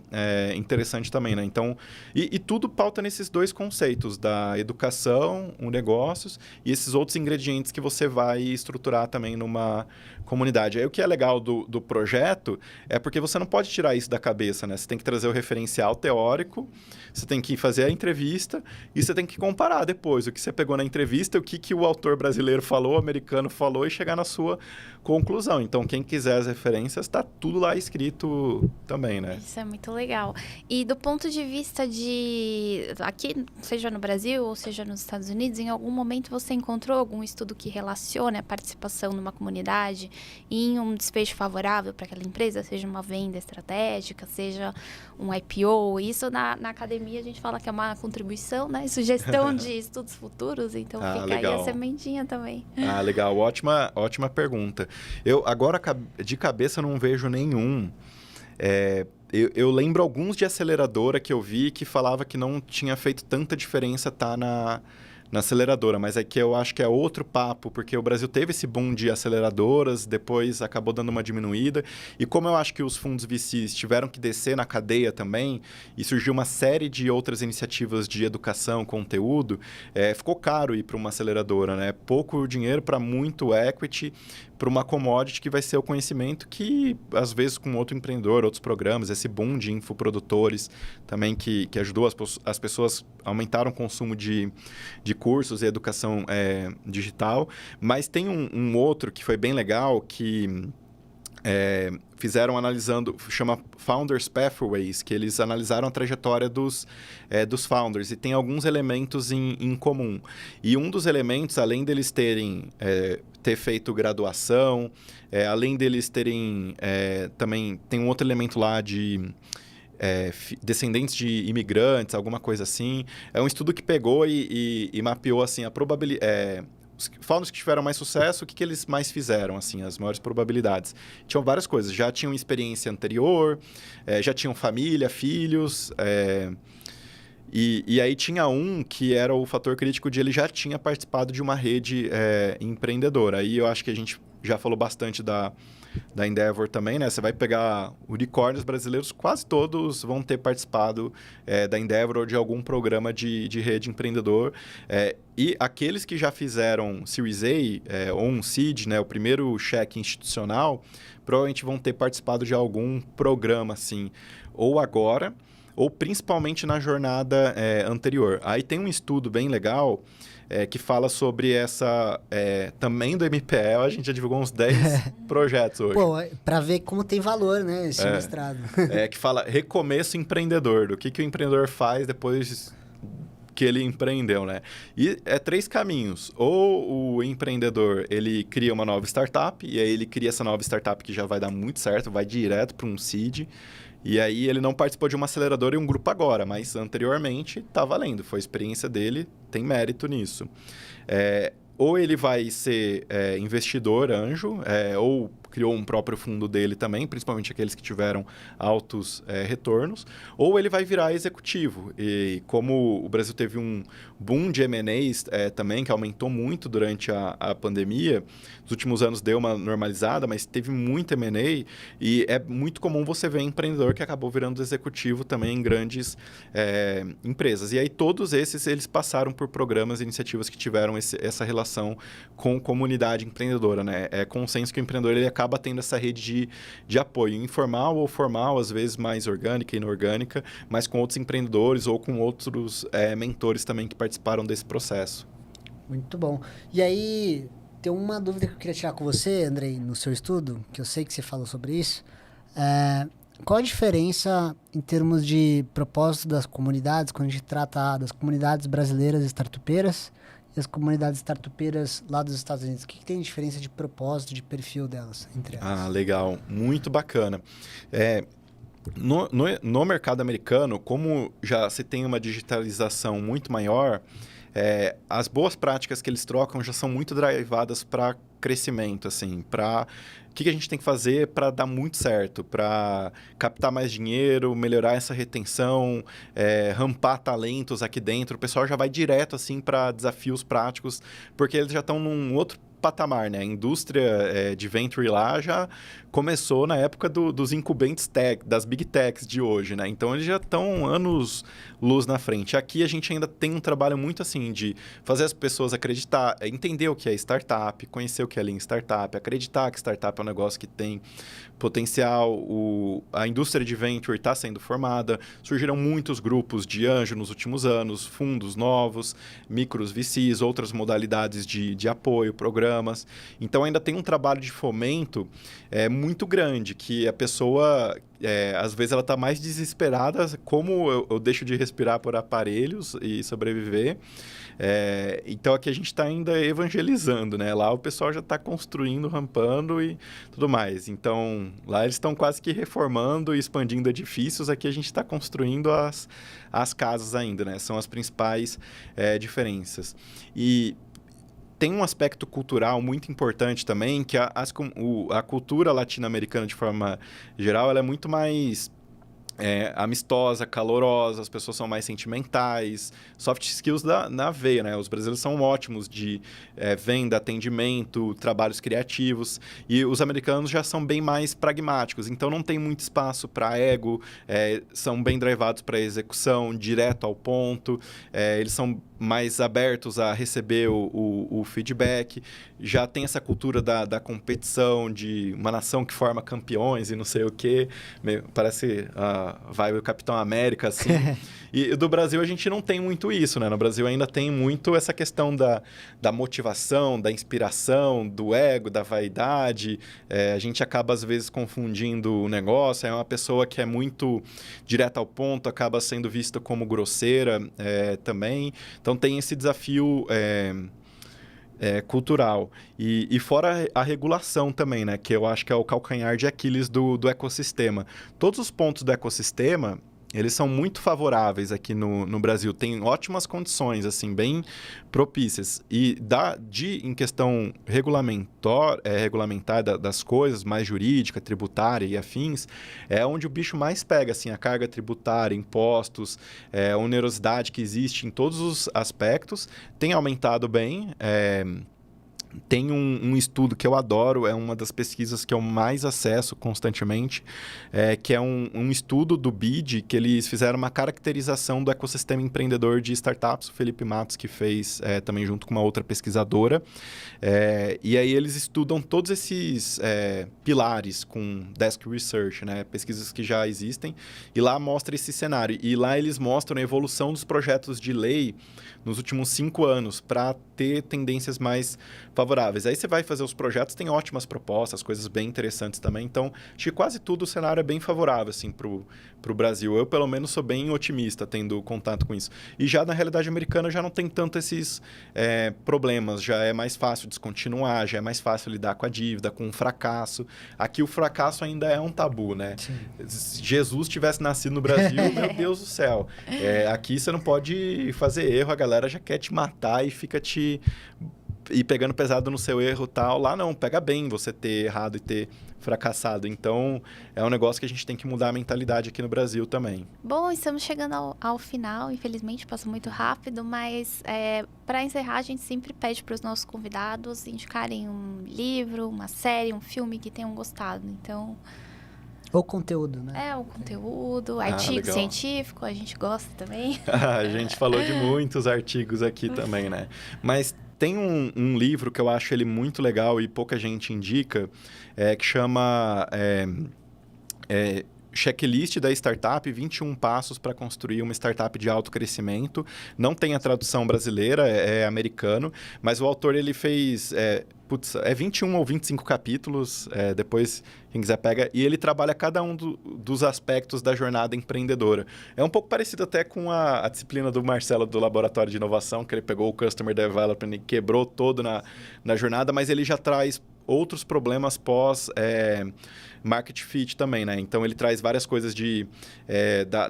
interessante também, né? Então, e tudo pauta nesses dois conceitos, da educação, negócios, e esses outros ingredientes que você vai estruturar também numa comunidade. Aí o que é legal do projeto é porque você não pode tirar isso da cabeça, né? Você tem que trazer o referencial teórico, você tem que fazer a entrevista e você tem que comparar depois o que você pegou na entrevista, o que o autor brasileiro falou, o americano falou e chegar na sua conclusão. Então, quem quiser as referências, está tudo lá escrito também, né? Isso é muito legal. E do ponto de vista de... Aqui, seja no Brasil ou seja nos Estados Unidos, em algum momento você encontrou algum estudo que relacione a participação numa comunidade em um desfecho favorável para aquela empresa, seja uma venda estratégica, seja um IPO? Isso na academia a gente fala que é uma contribuição, né? Sugestão de estudos futuros, então fica legal. aí a sementinha também. Legal. Ótima pergunta. Eu agora, de cabeça, não vejo nenhum. Eu lembro alguns de aceleradora que eu vi que falava que não tinha feito tanta diferença estar na aceleradora, mas é que eu acho que é outro papo, porque o Brasil teve esse boom de aceleradoras, depois acabou dando uma diminuída, e como eu acho que os fundos VCs tiveram que descer na cadeia também, e surgiu uma série de outras iniciativas de educação, conteúdo, ficou caro ir para uma aceleradora, né? Pouco dinheiro para muito equity, para uma commodity que vai ser o conhecimento que, às vezes, com outro empreendedor, outros programas, esse boom de infoprodutores também que ajudou as pessoas, aumentaram o consumo de cursos e educação digital. Mas tem um outro que foi bem legal, que fizeram analisando, chama Founders Pathways, que eles analisaram a trajetória dos founders e tem alguns elementos em comum. E um dos elementos, além deles ter feito graduação, além deles terem também tem um outro elemento lá de descendentes de imigrantes, alguma coisa assim. É um estudo que pegou e mapeou assim a probabilidade. Os founders que tiveram mais sucesso, o que eles mais fizeram, assim, as maiores probabilidades. Tinham várias coisas, já tinham experiência anterior, já tinham família, filhos, e aí tinha um que era o fator crítico de ele já tinha participado de uma rede empreendedora. Aí eu acho que a gente já falou bastante da Endeavor também, né? Você vai pegar unicórnios brasileiros, quase todos vão ter participado da Endeavor ou de algum programa de rede empreendedor. E aqueles que já fizeram Series A ou um Seed, né? O primeiro cheque institucional, provavelmente vão ter participado de algum programa, assim, ou agora, ou principalmente na jornada anterior. Aí tem um estudo bem legal que fala sobre essa... também do MPE, a gente já divulgou uns 10 projetos hoje. Pô, para ver como tem valor, né, esse mestrado. Que fala recomeço empreendedor, do que o empreendedor faz depois que ele empreendeu, né? E 3 caminhos. Ou o empreendedor, ele cria uma nova startup, e aí ele cria essa nova startup que já vai dar muito certo, vai direto para um seed. E aí ele não participou de uma aceleradora e um grupo agora, mas anteriormente está valendo. Foi a experiência dele, tem mérito nisso. Ou ele vai ser investidor anjo, ou criou um próprio fundo dele também, principalmente aqueles que tiveram altos retornos, ou ele vai virar executivo. E como o Brasil teve um boom de M&As também, que aumentou muito durante a pandemia, nos últimos anos deu uma normalizada, mas teve muito M&A, e é muito comum você ver empreendedor que acabou virando executivo também em grandes empresas. E aí todos esses, eles passaram por programas e iniciativas que tiveram essa relação com comunidade empreendedora, né? É consenso que o empreendedor ele acaba tendo essa rede de apoio, informal ou formal, às vezes mais orgânica e inorgânica, mas com outros empreendedores ou com outros mentores também que participaram desse processo. Muito bom. E aí, tem uma dúvida que eu queria tirar com você, Andrei, no seu estudo, que eu sei que você falou sobre isso. Qual a diferença em termos de propósito das comunidades, quando a gente trata das comunidades brasileiras startupeiras e as comunidades startupeiras lá dos Estados Unidos? O que tem de diferença de propósito, de perfil delas, entre elas? Legal. Muito bacana. No mercado americano, como já se tem uma digitalização muito maior, as boas práticas que eles trocam já são muito drivadas para crescimento, assim, para o que a gente tem que fazer para dar muito certo, para captar mais dinheiro, melhorar essa retenção, rampar talentos aqui dentro. O pessoal já vai direto assim para desafios práticos, porque eles já estão num outro patamar, né? A indústria de venture lá já começou na época dos incumbentes tech, das big techs de hoje, né? Então eles já estão anos-luz na frente. Aqui a gente ainda tem um trabalho muito assim de fazer as pessoas acreditar, entender o que é startup, conhecer o que é Lean Startup, acreditar que startup é um negócio que tem potencial. A indústria de venture está sendo formada, surgiram muitos grupos de anjo nos últimos anos, fundos novos, micros VCs, outras modalidades de apoio, programas. Então ainda tem um trabalho de fomento muito grande, que a pessoa, às vezes, ela está mais desesperada, como eu deixo de respirar por aparelhos e sobreviver. Então aqui a gente está ainda evangelizando, né? Lá o pessoal já está construindo, rampando e tudo mais. Então lá eles estão quase que reformando e expandindo edifícios. Aqui a gente está construindo as casas ainda, né? São as principais diferenças. E tem um aspecto cultural muito importante também, que a cultura latino-americana, de forma geral, ela é muito mais amistosa, calorosa, as pessoas são mais sentimentais, soft skills na veia, né? Os brasileiros são ótimos de venda, atendimento, trabalhos criativos, e os americanos já são bem mais pragmáticos, então não tem muito espaço para ego, são bem drivados para execução, direto ao ponto, eles são mais abertos a receber o feedback, já tem essa cultura da competição, de uma nação que forma campeões e não sei o quê, parece vai o Capitão América, assim. E do Brasil a gente não tem muito isso, né? No Brasil ainda tem muito essa questão da motivação, da inspiração, do ego, da vaidade. A gente acaba, às vezes, confundindo o negócio. É uma pessoa que é muito direta ao ponto, acaba sendo vista como grosseira também. Então, tem esse desafio cultural. E fora a regulação também, né? Que eu acho que é o calcanhar de Aquiles do ecossistema. Todos os pontos do ecossistema, eles são muito favoráveis aqui no Brasil. Tem ótimas condições, assim, bem propícias. E em questão regulamentar das coisas, mais jurídica, tributária e afins, é onde o bicho mais pega, assim, a carga tributária, impostos, a onerosidade que existe em todos os aspectos, tem aumentado bem. Tem um estudo que eu adoro, é uma das pesquisas que eu mais acesso constantemente, que é um estudo do BID, que eles fizeram uma caracterização do ecossistema empreendedor de startups, o Felipe Matos, que fez também junto com uma outra pesquisadora. E aí eles estudam todos esses pilares com desk research, né, pesquisas que já existem, e lá mostra esse cenário. E lá eles mostram a evolução dos projetos de lei nos últimos 5 anos, para ter tendências mais favoráveis. Aí você vai fazer os projetos, tem ótimas propostas, coisas bem interessantes também. Então, acho que quase tudo o cenário é bem favorável assim, para o Brasil. Eu, pelo menos, sou bem otimista tendo contato com isso. E já na realidade americana já não tem tanto esses problemas. Já é mais fácil descontinuar, já é mais fácil lidar com a dívida, com o fracasso. Aqui o fracasso ainda é um tabu, né? Sim. Se Jesus tivesse nascido no Brasil, meu Deus do céu. Aqui você não pode fazer erro, a galera já quer te matar e fica e pegando pesado no seu erro e tal. Lá não, pega bem você ter errado e ter fracassado. Então, é um negócio que a gente tem que mudar a mentalidade aqui no Brasil também. Bom, estamos chegando ao final. Infelizmente, passou muito rápido, mas para encerrar, a gente sempre pede para os nossos convidados indicarem um livro, uma série, um filme que tenham gostado. Então... Ou conteúdo, né? O conteúdo, artigo científico, a gente gosta também. A gente falou de muitos artigos aqui também, né? Mas tem um livro que eu acho ele muito legal e pouca gente indica, que chama Checklist da Startup, 21 passos para construir uma startup de alto crescimento. Não tem a tradução brasileira, é americano, mas o autor ele fez... 21 ou 25 capítulos, depois quem quiser pega, e ele trabalha cada um dos aspectos da jornada empreendedora. É um pouco parecido até com a disciplina do Marcelo do Laboratório de Inovação, que ele pegou o Customer Development e quebrou todo na jornada, mas ele já traz outros problemas pós market fit também, né? Então, ele traz várias coisas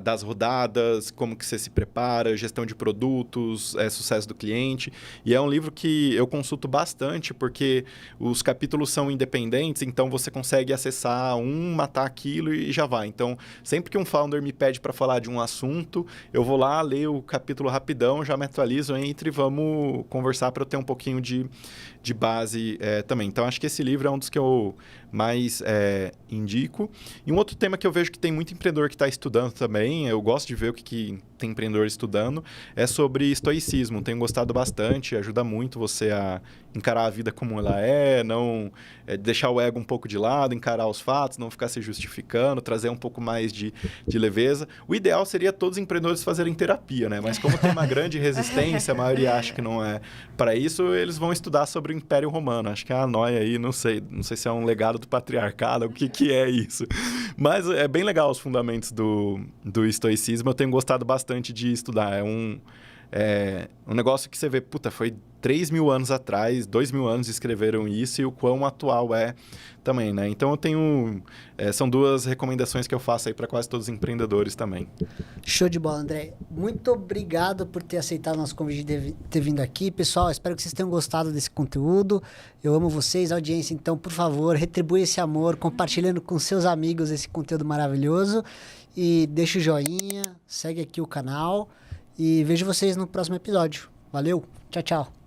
das rodadas, como que você se prepara, gestão de produtos, sucesso do cliente. E é um livro que eu consulto bastante, porque os capítulos são independentes, então você consegue acessar matar aquilo e já vai. Então, sempre que um founder me pede para falar de um assunto, eu vou lá, leio o capítulo rapidão, já me atualizo, entre e vamos conversar para eu ter um pouquinho de base também. Então, acho que esse livro é um dos que eu mais indico. E um outro tema que eu vejo que tem muito empreendedor que está estudando também, eu gosto de ver o que tem empreendedor estudando, é sobre estoicismo. Tenho gostado bastante, ajuda muito você a encarar a vida como ela não deixar o ego um pouco de lado, encarar os fatos, não ficar se justificando, trazer um pouco mais de leveza. O ideal seria todos os empreendedores fazerem terapia, né? Mas como tem uma grande resistência, a maioria acha que não é para isso, eles vão estudar sobre o Império Romano. Acho que é a noia aí, não sei se é um legado do patriarcado, o que é isso. Mas é bem legal os fundamentos do estoicismo, eu tenho gostado bastante de estudar. É um negócio que você vê, foi 3.000 anos atrás, 2.000 anos escreveram isso e o quão atual é também, né? Então eu tenho... são 2 recomendações que eu faço aí para quase todos os empreendedores também. Show de bola, André. Muito obrigado por ter aceitado o nosso convite de ter vindo aqui. Pessoal, espero que vocês tenham gostado desse conteúdo. Eu amo vocês, audiência. Então, por favor, retribui esse amor, compartilhando com seus amigos esse conteúdo maravilhoso. E deixa o joinha, segue aqui o canal. E vejo vocês no próximo episódio. Valeu, tchau, tchau.